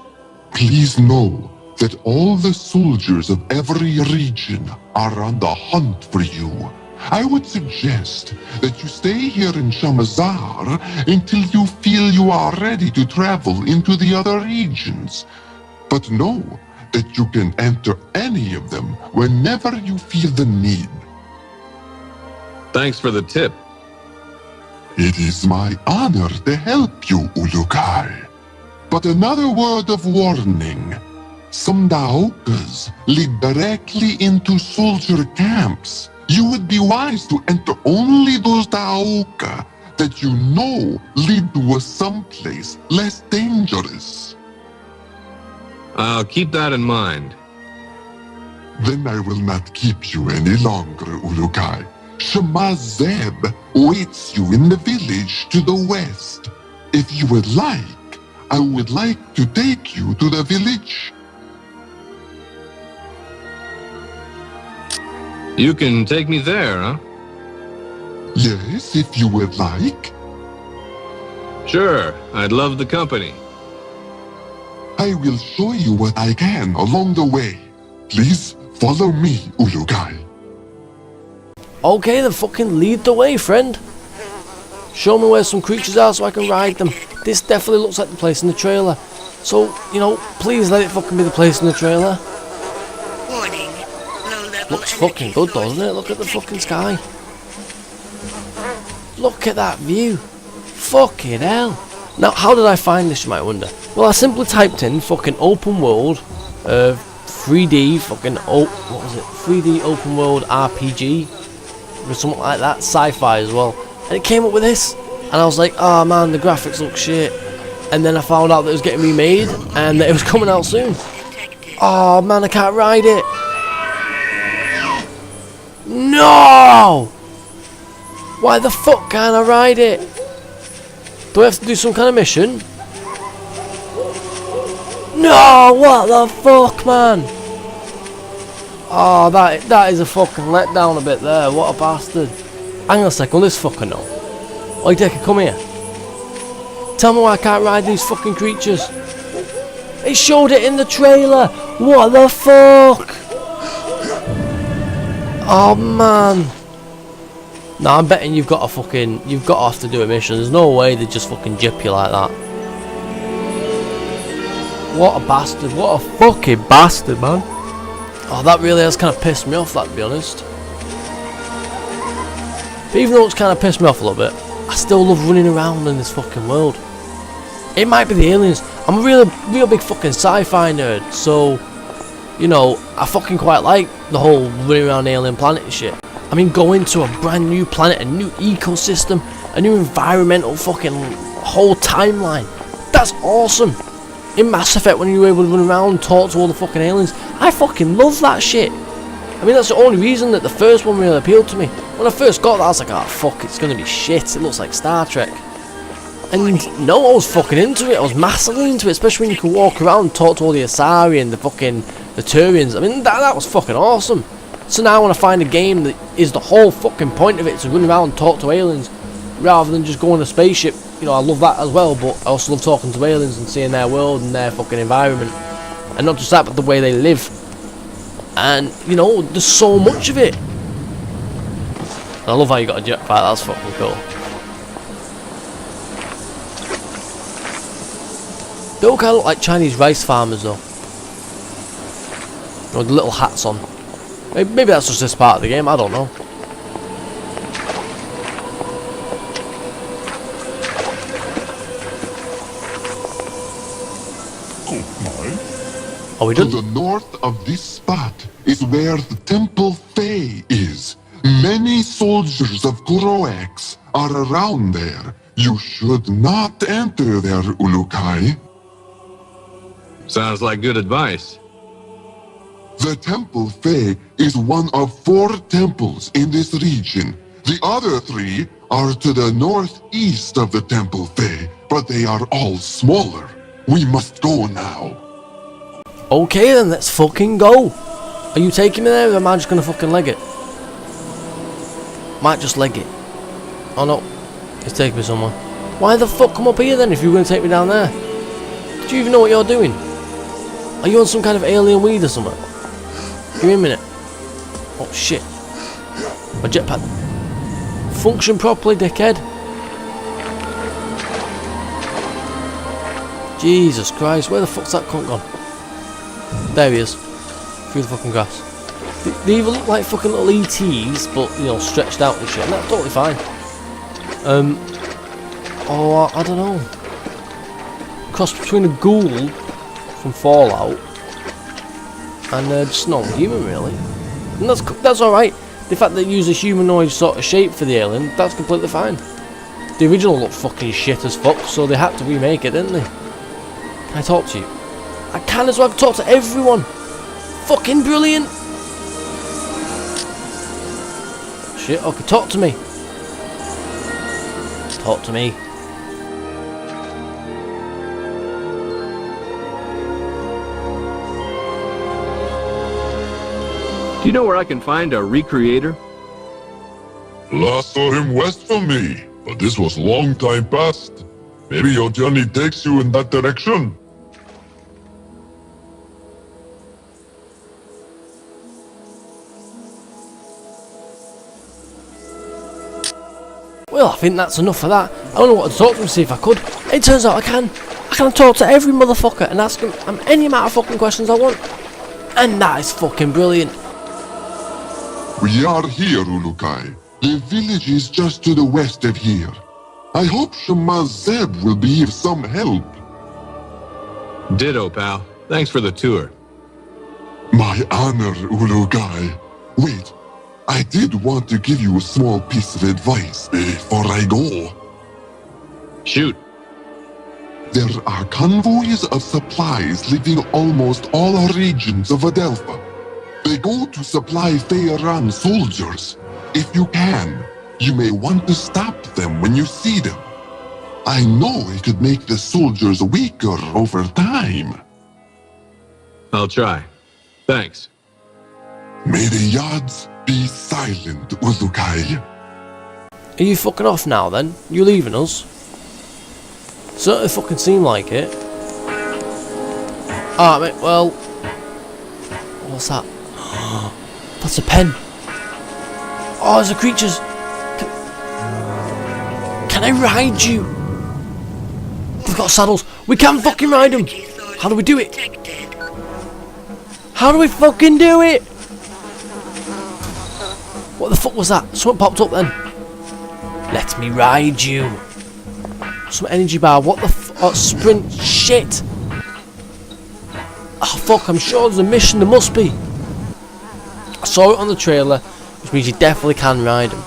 Please know that all the soldiers of every region are on the hunt for you. I would suggest that you stay here in Shamazar until you feel you are ready to travel into the other regions. But know that you can enter any of them whenever you feel the need. Thanks for the tip. It is my honor to help you, Ulukai. But another word of warning. Some Daokas lead directly into soldier camps. You would be wise to enter only those Daoka that you know lead to someplace less dangerous. I'll keep that in mind. Then I will not keep you any longer, Ulukai. Shemaz Zeb waits you in the village to the west. If you would like, I would like to take you to the village. You can take me there, huh? Yes, if you would like. Sure, I'd love the company. I will show you what I can along the way. Please follow me, Ulukai. Okay, then fucking lead the way, friend. Show me where some creatures are so I can ride them. This definitely looks like the place in the trailer. So, you know, please let it fucking be the place in the trailer. Warning. Looks fucking good, doesn't it? Look at the fucking sky. Look at that view. Fucking hell. Now, how did I find this, you might wonder? Well, I simply typed in fucking open world, 3D fucking, what was it? 3D open world RPG. Or something like that. Sci-fi as well. And it came up with this. And I was like, oh man, the graphics look shit. And then I found out that it was getting remade and that it was coming out soon. Oh man, I can't ride it. No! Why the fuck can't I ride it? Do I have to do some kind of mission? No! What the fuck, man? Oh, that is a fucking letdown a bit there. What a bastard. Hang on a second, this fucker no. Oi, Decker, come here. Tell me why I can't ride these fucking creatures. It showed it in the trailer. What the fuck? Oh man. No, I'm betting you've got to have to do a mission. There's no way they just fucking jip you like that. What a bastard. What a fucking bastard, man. Oh, that really has kind of pissed me off, that, to be honest. But even though it's kind of pissed me off a little bit, I still love running around in this fucking world. It might be the aliens. I'm a real big fucking sci-fi nerd, so, you know, I fucking quite like the whole running around alien planet and shit. I mean, going to a brand new planet, a new ecosystem, a new environmental fucking whole timeline. That's awesome. In Mass Effect, when you were able to run around and talk to all the fucking aliens, I fucking love that shit. I mean, that's the only reason that the first one really appealed to me. When I first got that, I was like, oh fuck, it's gonna be shit. It looks like Star Trek. And no, I was fucking into it. I was massively into it, especially when you could walk around and talk to all the Asari and the Turians. I mean, that was fucking awesome. So now when I find a game that is the whole fucking point of it to run around and talk to aliens, rather than just go on a spaceship, you know, I love that as well, but I also love talking to aliens and seeing their world and their fucking environment. And not just that, but the way they live. And, you know, there's so much of it. I love how you got a jetpack, that's fucking cool. They all kind of look like Chinese rice farmers though. With the little hats on. Maybe that's just this part of the game, I don't know. Are we done? To the north of this spot is where the Temple Fey is. Many soldiers of Kuroax are around there. You should not enter there, Ulukai. Sounds like good advice. The Temple Fey is one of 4 temples in this region. The other 3 are to the northeast of the Temple Fey, but they are all smaller. We must go now. Okay then, let's fucking go. Are you taking me there or am I just gonna fucking leg it? Might just leg it. Oh no, it's taking me somewhere. Why the fuck come up here then if you're gonna take me down there? Do you even know what you're doing? Are you on some kind of alien weed or something? Give me a minute. Oh shit. My jetpack. Function properly, dickhead. Jesus Christ, where the fuck's that cunt gone? There he is. Through the fucking grass. They either look like fucking little ETs, but, you know, stretched out and shit, and that's totally fine. Oh, I don't know. Cross between a ghoul from Fallout and just normal human, really. And that's alright. The fact that they use a humanoid sort of shape for the alien, that's completely fine. The original looked fucking shit as fuck, so they had to remake it, didn't they? Can I talk to you? I can as well. I can talk to everyone. Fucking brilliant. Shit, okay, talk to me. Talk to me. Do you know where I can find a recreator? Last saw him west from me, but this was long time past. Maybe your journey takes you in that direction. Well, I think that's enough of that. I don't know what to talk to him, see if I could. It turns out I can. I can talk to every motherfucker and ask him any amount of fucking questions I want. And that is fucking brilliant. We are here, Ulukai. The village is just to the west of here. I hope Shemaz Zeb will be of some help. Ditto, pal. Thanks for the tour. My honor, Ulukai. Wait, I did want to give you a small piece of advice before I go. Shoot. There are convoys of supplies leaving almost all regions of Adelpha. They go to supply Feyran soldiers. If you can, you may want to stop them when you see them. I know it could make the soldiers weaker over time. I'll try. Thanks. May the Yads be silent, Ulukai. Are you fucking off now then? You leaving us? Certainly fucking seem like it. Alright mate, well... What's that? That's a pen. Oh, there's a creatures. Can I ride you? We've got saddles. We can fucking ride them. How do we do it? How do we fucking do it? What the fuck was that? Something popped up then. Let me ride you. Some energy bar. What the oh, sprint shit. Oh fuck, I'm sure there's a mission. There must be. I saw it on the trailer, which means you definitely can ride them.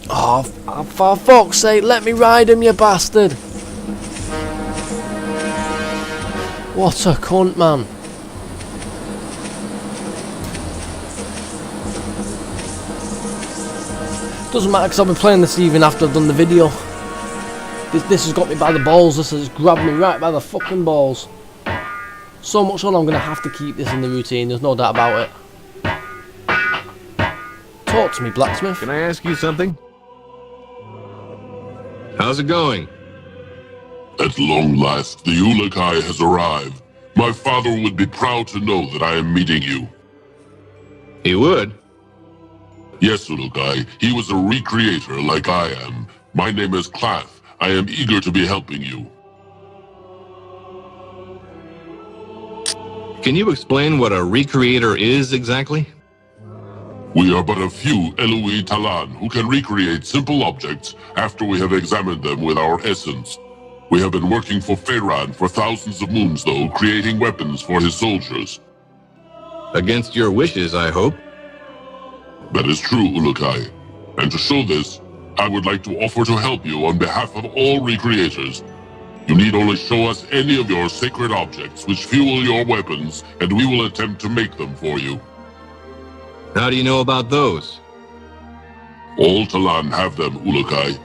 Oh, for fuck's sake, let me ride him, you bastard! What a cunt, man. Doesn't matter because I've been playing this even after I've done the video. This has got me by the balls, this has grabbed me right by the fucking balls. So much so I'm going to have to keep this in the routine, there's no doubt about it. Talk to me, blacksmith. Can I ask you something? How's it going? At long last, the Ulukai has arrived. My father would be proud to know that I am meeting you. He would? Yes, Ulukai. He was a recreator like I am. My name is Clath. I am eager to be helping you. Can you explain what a recreator is exactly? We are but a few Eloi Talan who can recreate simple objects after we have examined them with our essence. We have been working for Pharaon for thousands of moons, though, creating weapons for his soldiers. Against your wishes, I hope. That is true, Ulukai. And to show this, I would like to offer to help you on behalf of all recreators. You need only show us any of your sacred objects which fuel your weapons, and we will attempt to make them for you. How do you know about those? All Talan have them, Ulukai.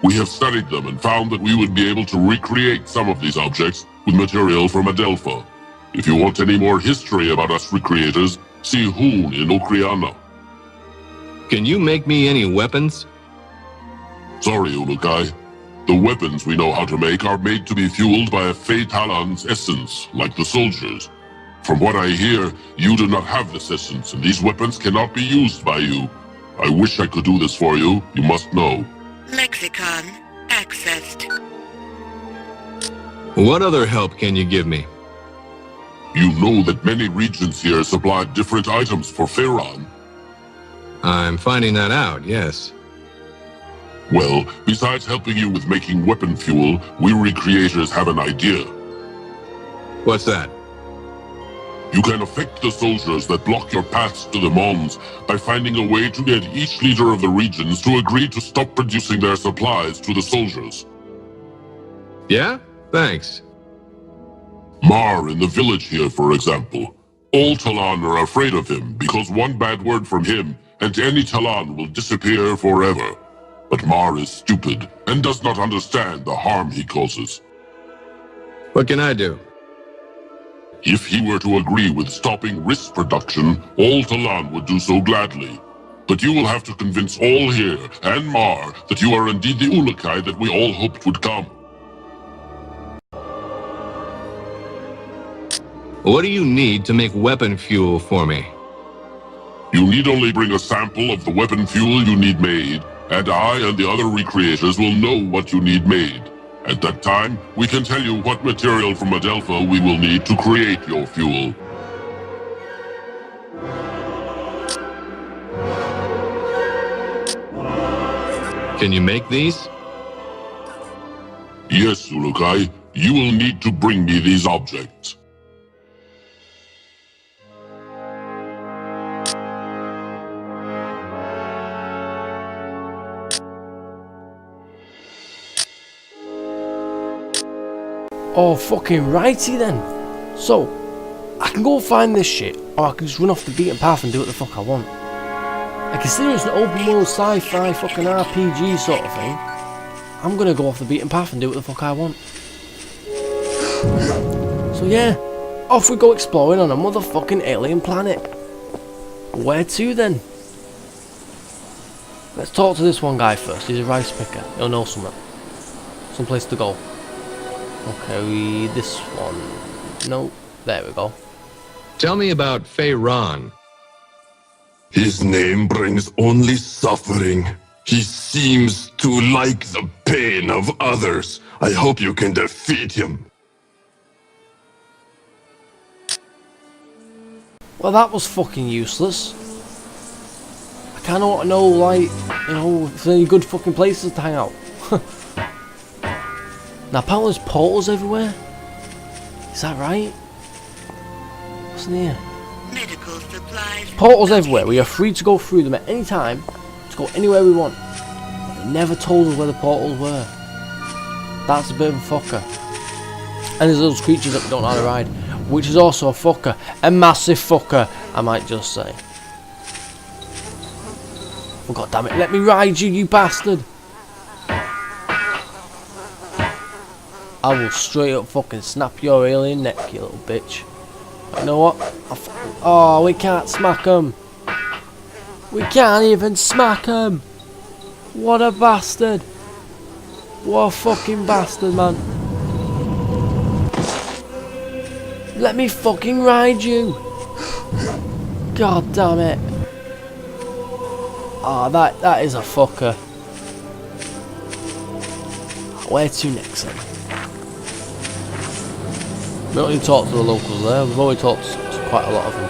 We have studied them and found that we would be able to recreate some of these objects with material from Adelpha. If you want any more history about us recreators, see Hoon in Okriana. Can you make me any weapons? Sorry, Ulukai. The weapons we know how to make are made to be fueled by a Fey Talan's essence, like the soldiers. From what I hear, you do not have this essence, and these weapons cannot be used by you. I wish I could do this for you, you must know. Lexicon accessed. What other help can you give me? You know that many regions here supply different items for Pharaon. I'm finding that out, yes. Well, besides helping you with making weapon fuel, we recreators have an idea. What's that? You can affect the soldiers that block your paths to the Mons by finding a way to get each leader of the regions to agree to stop producing their supplies to the soldiers. Yeah? Thanks. Mar in the village here, for example. All Talan are afraid of him because one bad word from him and any Talan will disappear forever. But Mar is stupid and does not understand the harm he causes. What can I do? If he were to agree with stopping risk production, all Talan would do so gladly. But you will have to convince all here and Mar that you are indeed the Ulukai that we all hoped would come. What do you need to make weapon fuel for me? You need only bring a sample of the weapon fuel you need made, and I and the other recreators will know what you need made. At that time, we can tell you what material from Adelpha we will need to create your fuel. Can you make these? Yes, Ulukai. You will need to bring me these objects. Oh, fucking righty then. So, I can go find this shit, or I can just run off the beaten path and do what the fuck I want. I consider it's an open world sci-fi fucking RPG sort of thing. I'm gonna go off the beaten path and do what the fuck I want. So yeah, off we go exploring on a motherfucking alien planet. Where to then? Let's talk to this one guy first. He's a rice picker. He'll know something. Some place to go. Okay, this one. No, there we go. Tell me about Pharaon. His name brings only suffering. He seems to like the pain of others. I hope you can defeat him. Well, that was fucking useless. I kinda want to know, like, you know, if there's any good fucking places to hang out. Now, apparently there's portals everywhere. Is that right? What's in here? Medical supplies. Portals everywhere. We are free to go through them at any time, to go anywhere we want. But they never told us where the portals were. That's a bit of a fucker. And there's those creatures that we don't know how to ride, which is also a fucker. A massive fucker, I might just say. Oh, God damn it, let me ride you, you bastard! I will straight up fucking snap your alien neck, you little bitch. But you know what? Oh, we can't smack him. We can't even smack him. What a bastard. What a fucking bastard, man. Let me fucking ride you. God damn it. Ah, that is a fucker. Where to next then? We don't need to talk to the locals there. We've already talked to quite a lot of them.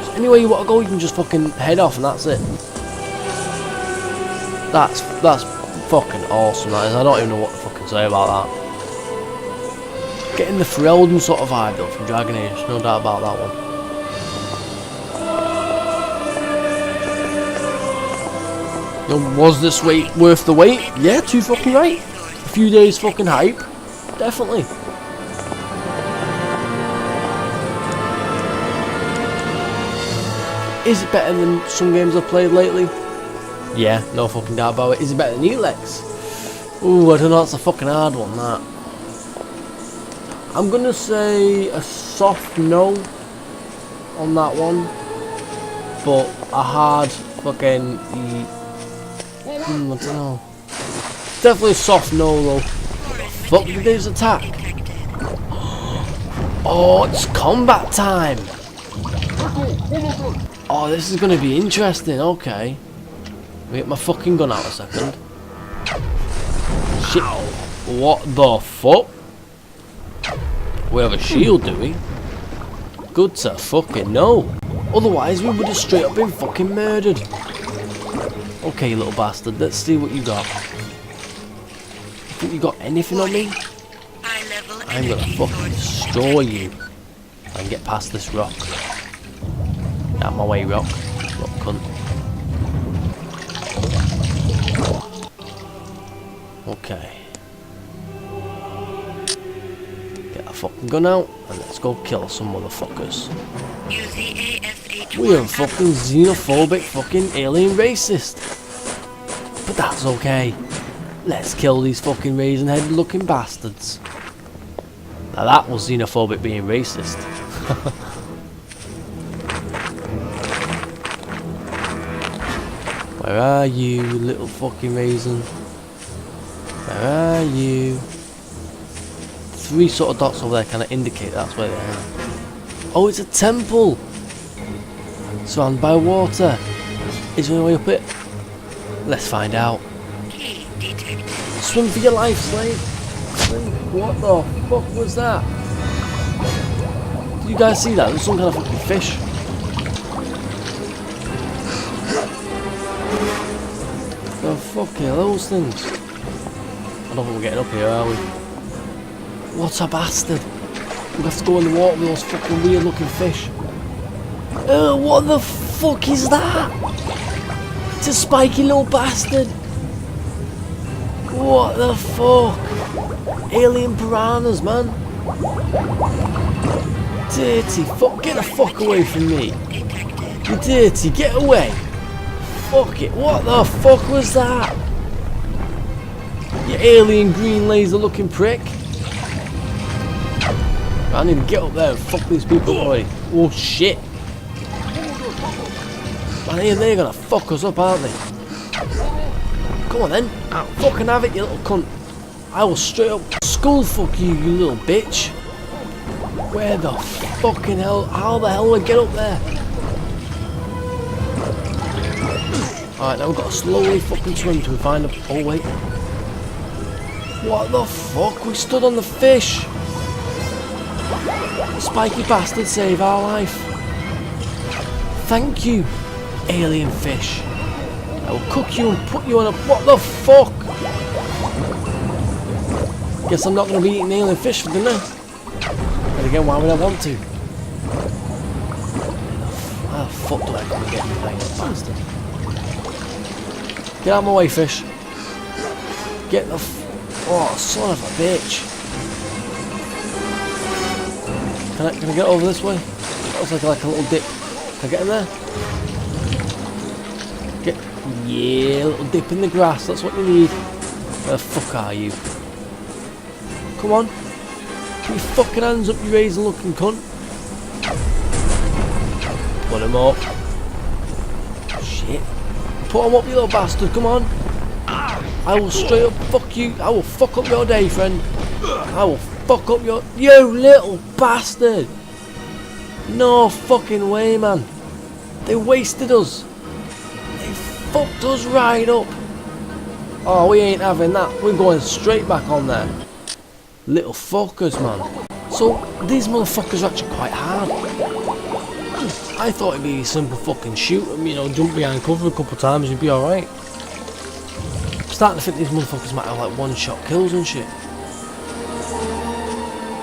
So anywhere you want to go, you can just fucking head off and that's it. That's fucking awesome, that is. I don't even know what to fucking say about that. Getting the Ferelden sort of vibe though from Dragon Age, no doubt about that one. Was this wait worth the wait? Yeah, too fucking right. A few days fucking hype, definitely. Is it better than some games I've played lately? Yeah, no fucking doubt about it. Is it better than Elex? Ooh, I don't know, that's a fucking hard one, that. I'm gonna say a soft no on that one, but a hard fucking I don't know. Definitely a soft no though. Fuck did they just attack? Oh, it's combat time! Oh, this is gonna be interesting, okay. Let me get my fucking gun out a second. Shit. What the fuck? We have a shield, do we? Good to fucking know. Otherwise we would have straight up been fucking murdered. Okay, you little bastard, let's see what you got. Think you got anything on me? I'm gonna fucking destroy you. I can get past this rock. Get out my way, rock. Rock cunt. Okay. Get that fucking gun out and let's go kill some motherfuckers. We are fucking xenophobic fucking alien racist. But that's okay. Let's kill these fucking raisin head looking bastards. Now that was xenophobic being racist. Where are you, little fucking raisin? Where are you? 3 sort of dots over there kind of indicate that's where they are. Oh, it's a temple! Surrounded by water. Is there any way up it? Let's find out. Swim for your life, slave! What the fuck was that? Did you guys see that? There's some kind of fucking fish. The fuck are those things? I don't think we're getting up here, are we? What a bastard! We have to go in the water with those fucking weird looking fish. What the fuck is that? It's a spiky little bastard. What the fuck? Alien piranhas, man. Dirty fuck, get the fuck away from me. You dirty, get away. Fuck it, what the fuck was that? You alien green laser looking prick. I need to get up there and fuck these people away. Oh shit. Man, they're gonna fuck us up, aren't they? Come on then. Fucking have it, you little cunt. I will straight up skull fuck you, you little bitch. Where the fucking hell? How the hell do I get up there? Alright, now we've got to slowly fucking swim till we find a... Oh wait. What the fuck? We stood on the fish. Spiky bastard save our life. Thank you, alien fish. I will cook you and put you on a... What the fuck? Guess I'm not going to be eating alien fish for dinner. And again, why would I want to? How the fuck do I come and get you, bastard? Get out of my way, fish. Get the... Oh, son of a bitch. Can I get over this way? That looks like a little dip. Can I get in there? Yeah, a little dip in the grass. That's what you need. Where the fuck are you? Come on. Put your fucking hands up, you raisin looking cunt. Put him up. Shit. Put him up, you little bastard. Come on. I will straight up fuck you. I will fuck up your day, friend. I will fuck up your... You little bastard! No fucking way, man. They wasted us. They fucked us right up. Oh, we ain't having that. We're going straight back on there. Little fuckers, man. So, these motherfuckers are actually quite hard. I thought it'd be a simple fucking shoot them, you know, jump behind cover a couple of times, you'd be alright. I'm starting to think these motherfuckers might have like one-shot kills and shit.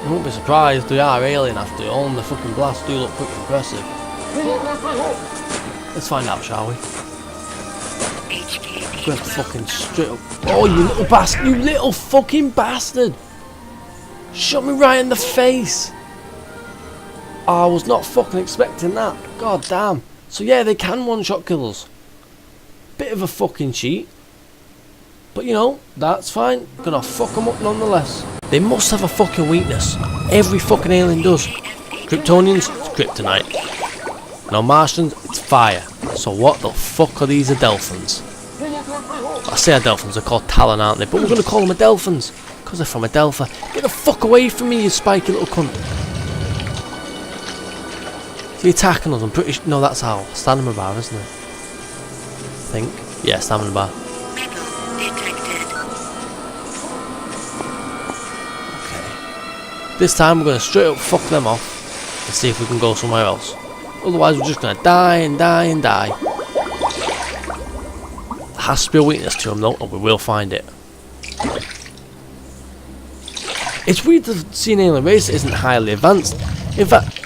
I won't be surprised, they are alien after all, and the fucking blasts do look pretty impressive. Let's find out, shall we? Go fucking straight up. Oh, you little bastard! You little fucking bastard! Shot me right in the face! Oh, I was not fucking expecting that. God damn. So yeah, they can one-shot kill us. Bit of a fucking cheat. But you know, that's fine. Gonna fuck them up nonetheless. They must have a fucking weakness. Every fucking alien does. Kryptonians, it's kryptonite. Now Martians, it's fire. So what the fuck are these Adelphans? I say Adelphans, they're called Talon, aren't they? But we're gonna call them Adelphans. Because they're from Adelpha. Get the fuck away from me, you spiky little cunt. Is he attacking us? I'm pretty sure. No, that's how. Stamina bar, isn't it? I think. Yeah, stamina bar. Okay. This time we're going to straight up fuck them off and see if we can go somewhere else. Otherwise, we're just going to die and die and die. There has to be a weakness to them, though, and we will find it. It's weird to see an alien race that isn't highly advanced. In fact,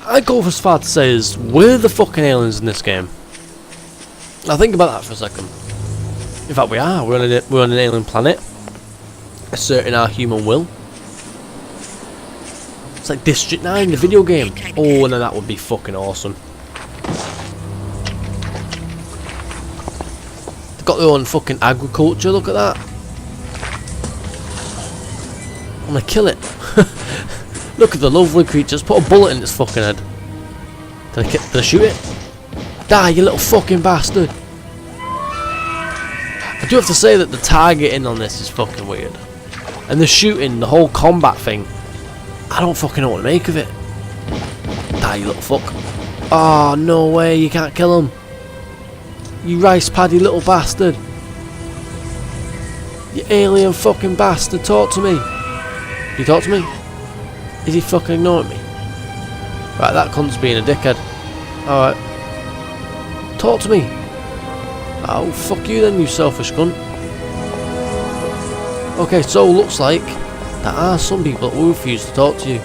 I go as far to say is we're the fucking aliens in this game. Now think about that for a second. In fact, we are. We're on an alien planet, asserting our human will. It's like District 9, the video game. Oh, no, that would be fucking awesome. They've got their own fucking agriculture. Look at that. I'm gonna kill it. Look at the lovely creatures. Put a bullet in its fucking head. Did I shoot it? Die, you little fucking bastard. I do have to say that the targeting on this is fucking weird. And the shooting, the whole combat thing, I don't fucking know what to make of it. Die, you little fuck. Oh, no way, you can't kill him. You rice paddy little bastard. You alien fucking bastard, talk to me. Can you talk to me? Is he fucking ignoring me? Right, that cunt's being a dickhead. Alright. Talk to me. Oh, fuck you then, you selfish cunt. Okay, so looks like there are some people that will refuse to talk to you.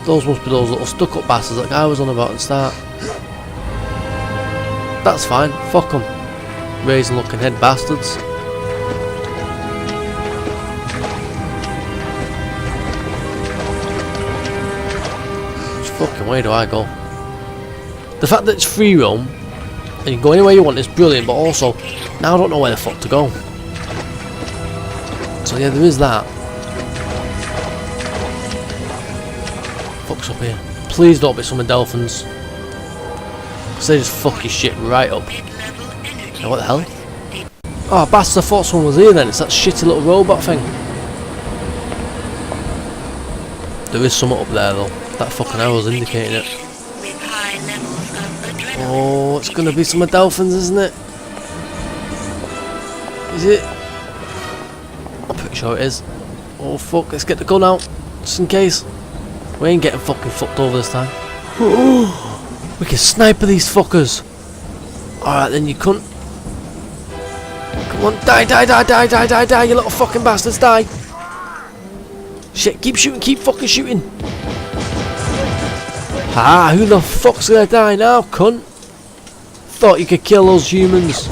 Those must be those little stuck-up bastards like I was on about at the start. That's fine, fuck them. Raisin looking head bastards. Fucking where do I go? The fact that it's free roam and you can go anywhere you want is brilliant, but also now I don't know where the fuck to go. So yeah, there is that. Fuck's up here. Please don't be some Adelphans. Because they just fuck your shit right up. Now, what the hell? Oh bastard, I thought someone was here then. It's that shitty little robot thing. There is something up there though. That fucking arrow's indicating it. Oh, it's gonna be some Adelphans, isn't it? Is it? I'm pretty sure it is. Oh fuck, let's get the gun out. Just in case. We ain't getting fucking fucked over this time. We can sniper these fuckers. Alright then, you cunt. Come on, die, die, die, die, die, die, die, you little fucking bastards, die. Shit, keep shooting, keep fucking shooting. Ah, who the fuck's gonna die now, cunt? Thought you could kill us humans.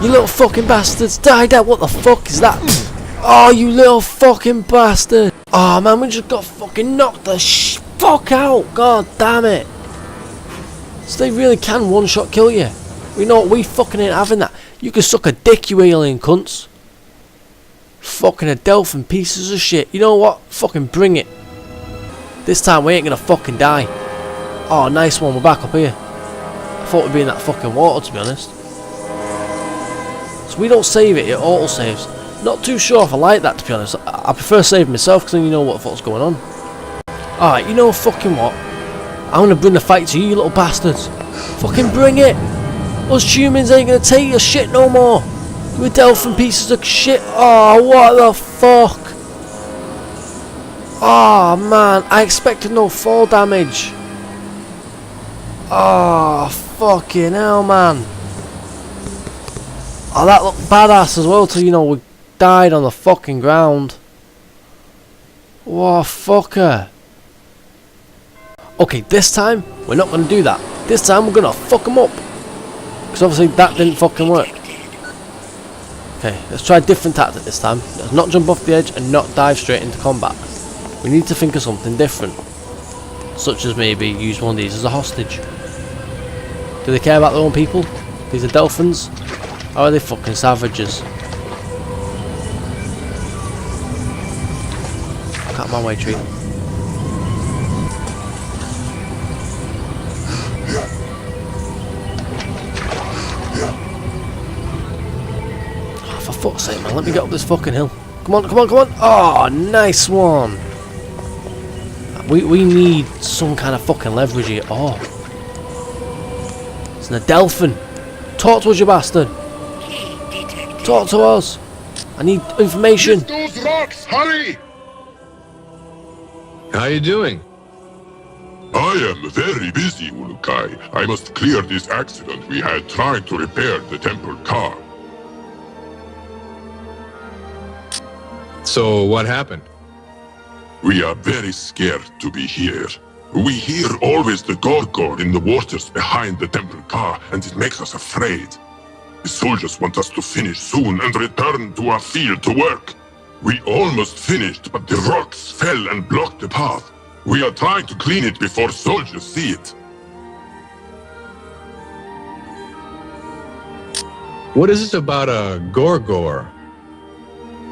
You little fucking bastards, die, die, what the fuck is that? Oh, you little fucking bastard. Oh man, we just got fucking knocked the fuck out, god damn it. So they really can one-shot kill you. We know what, we fucking ain't having that. You can suck a dick, you alien cunts. Fucking Adelphan pieces of shit. You know what? Fucking bring it. This time we ain't gonna fucking die. Oh, nice one. We're back up here. I thought we'd be in that fucking water, to be honest. So we don't save it. It auto saves. Not too sure if I like that, to be honest. I prefer saving myself because then you know what the fuck's going on. Alright, you know fucking what? I'm gonna bring the fight to you little bastards. Fucking bring it! Us humans ain't gonna take your shit no more! You Delphin pieces of shit! Oh, what the fuck? Oh man, I expected no fall damage. Oh, fucking hell, man. Oh, that looked badass as well till, you know, we died on the fucking ground. What a fucker. Okay, this time, we're not going to do that. This time, we're going to fuck them up. Because obviously, that didn't fucking work. Okay, let's try a different tactic this time. Let's not jump off the edge and not dive straight into combat. We need to think of something different. Such as maybe use one of these as a hostage. Do they care about their own people? These are Delphins? Or are they fucking savages? Fuck out my way, tree. Oh, for fuck's sake, man, let me get up this fucking hill. Come on, come on, come on! Oh, nice one! We need some kind of fucking leverage here. Oh. It's an Delphin. Talk to us, you bastard. Talk to us. I need information. Those rocks, hurry! How you doing? I am very busy, Ulukai. I must clear this accident we had trying to repair the temple car. So, what happened? We are very scared to be here. We hear always the gorgor in the waters behind the temple car, and it makes us afraid. The soldiers want us to finish soon and return to our field to work. We almost finished, but the rocks fell and blocked the path. We are trying to clean it before soldiers see it. What is this about a gorgor?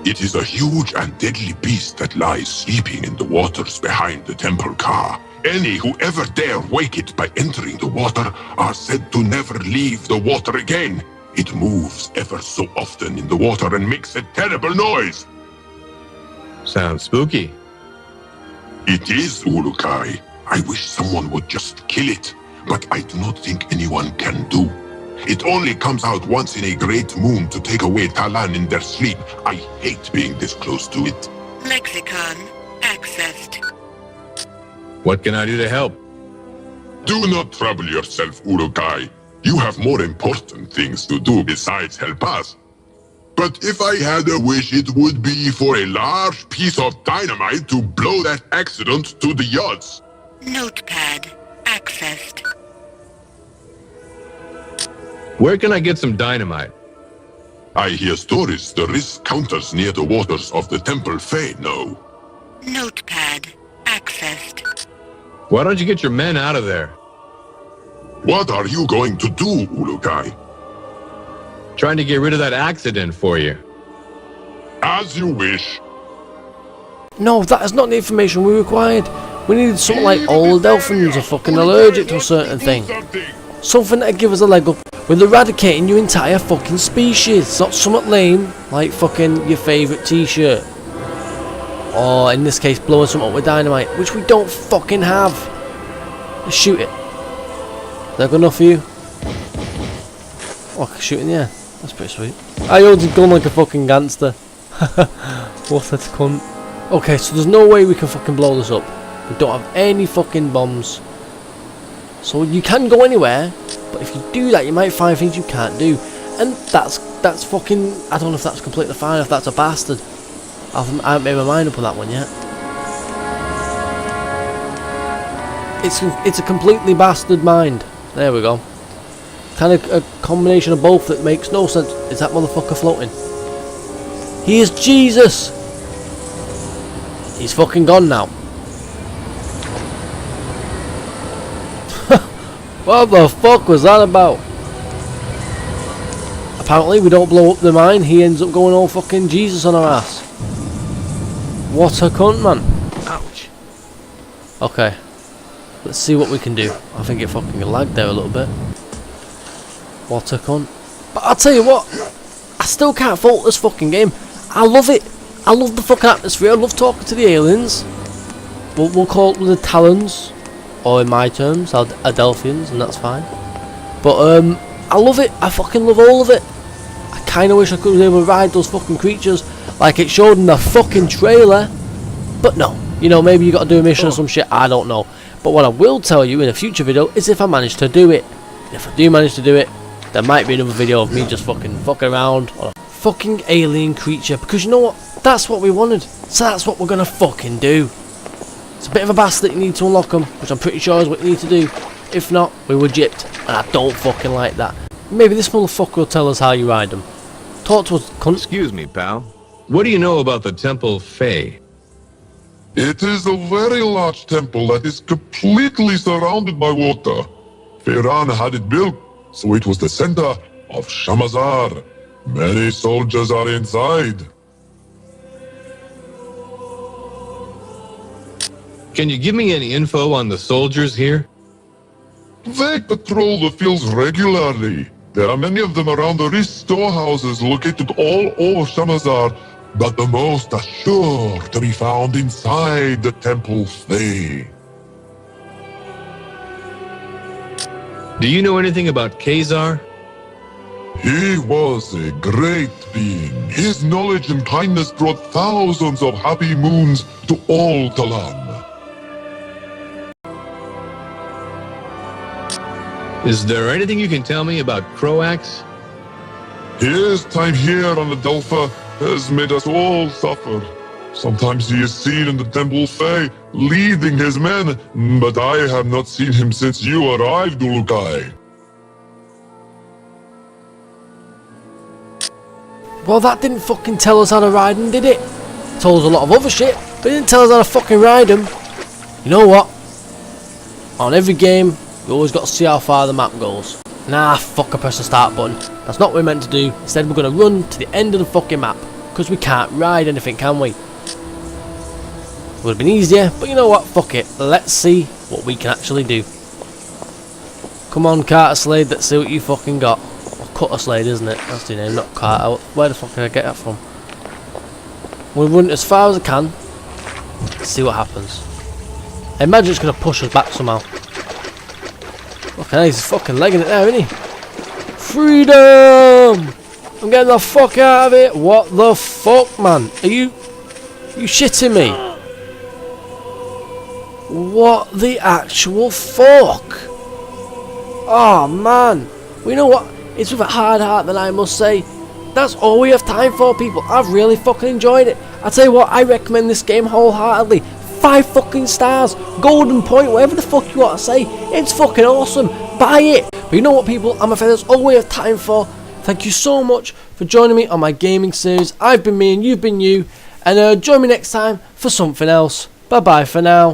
It is a huge and deadly beast that lies sleeping in the waters behind the temple car. Any who ever dare wake it by entering the water are said to never leave the water again. It moves ever so often in the water and makes a terrible noise. Sounds spooky. It is, Ulukai. I wish someone would just kill it, but I do not think anyone can do. It only comes out once in a great moon to take away Talan in their sleep. I hate being this close to it. Lexicon accessed. What can I do to help? Do not trouble yourself, Ulukai. You have more important things to do besides help us. But if I had a wish, it would be for a large piece of dynamite to blow that accident to the yachts. Notepad accessed. Where can I get some dynamite? I hear stories the risk counters near the waters of the Temple Fae know. Notepad accessed. Why don't you get your men out of there? What are you going to do, Ulukai? Trying to get rid of that accident for you. As you wish. No, that is not the information we required. We needed something like all the Delphins are fucking allergic to a certain thing. Something that'd give us a leg up with eradicating your entire fucking species. Not something lame, like fucking your favourite t-shirt. Or in this case, blowing something up with dynamite, which we don't fucking have. Let's shoot it. Is that good enough for you? Oh, I can shoot in the air. That's pretty sweet. I hold a gun like a fucking gangster. What a cunt. Okay, so there's no way we can fucking blow this up. We don't have any fucking bombs. So you can go anywhere, but if you do that, you might find things you can't do. And that's fucking... I don't know if that's completely fine, if that's a bastard. I haven't made my mind up on that one yet. It's a completely bastard mind. There we go. Kind of a combination of both that makes no sense. Is that motherfucker floating? He is Jesus! He's fucking gone now. What the fuck was that about? Apparently we don't blow up the mine, he ends up going all fucking Jesus on our ass. What a cunt, man. Ouch. Okay. Let's see what we can do. I think it fucking lagged there a little bit. What a cunt. But I'll tell you what, I still can't fault this fucking game. I love it. I love the fucking atmosphere. I love talking to the aliens. We'll call it the Talons, or in my terms, Adelphians, and that's fine. But I love it. I fucking love all of it. I kind of wish I could be able to ride those fucking creatures like it showed in the fucking trailer. But no, you know, maybe you got to do a mission or some shit. I don't know. But what I will tell you in a future video is if I manage to do it. If I do manage to do it, there might be another video of me just fucking around on a fucking alien creature, because you know what? That's what we wanted. So that's what we're gonna fucking do. It's a bit of a bastard that you need to unlock them, which I'm pretty sure is what you need to do. If not, we were gypped, and I don't fucking like that. Maybe this motherfucker will tell us how you ride them. Talk to us, cunt. Excuse me, pal. What do you know about the Temple Fae? It is a very large temple that is completely surrounded by water. Feiran had it built, so it was the center of Shamazar. Many soldiers are inside. Can you give me any info on the soldiers here? They patrol the fields regularly. There are many of them around the rich storehouses located all over Shamazar, but the most are sure to be found inside the Temple Fae. Do you know anything about Khazar? He was a great being. His knowledge and kindness brought thousands of happy moons to all Talan. Is there anything you can tell me about Croax? His time here on the Delpha has made us all suffer. Sometimes he is seen in the Temple Fae, leading his men, but I have not seen him since you arrived, Ulukai. Well, that didn't fucking tell us how to ride them, did it? Told us a lot of other shit, but it didn't tell us how to fucking ride them. You know what? On every game, you always got to see how far the map goes. Nah, fuck, I press the start button. That's not what we're meant to do. Instead, we're going to run to the end of the fucking map, because we can't ride anything, can we? Would have been easier, but you know what? Fuck it. Let's see what we can actually do. Come on, Carter Slade, let's see what you fucking got. Or Cutter Slade, isn't it? That's the name, not Carter. Where the fuck did I get that from? We'll run as far as I can. See what happens. I imagine it's going to push us back somehow. Okay, he's fucking legging it there, isn't he? Freedom! I'm getting the fuck out of it. What the fuck, man? Are you shitting me? What the actual fuck? Oh man. Well, you know what? It's with a hard heart that I must say. That's all we have time for, people. I've really fucking enjoyed it. I tell you what, I recommend this game wholeheartedly. 5 fucking stars, golden point, whatever the fuck you want to say. It's fucking awesome. Buy it. But you know what, people? I'm afraid that's all we have time for. Thank you so much for joining me on my gaming series. I've been me and you've been you. And join me next time for something else. Bye bye for now.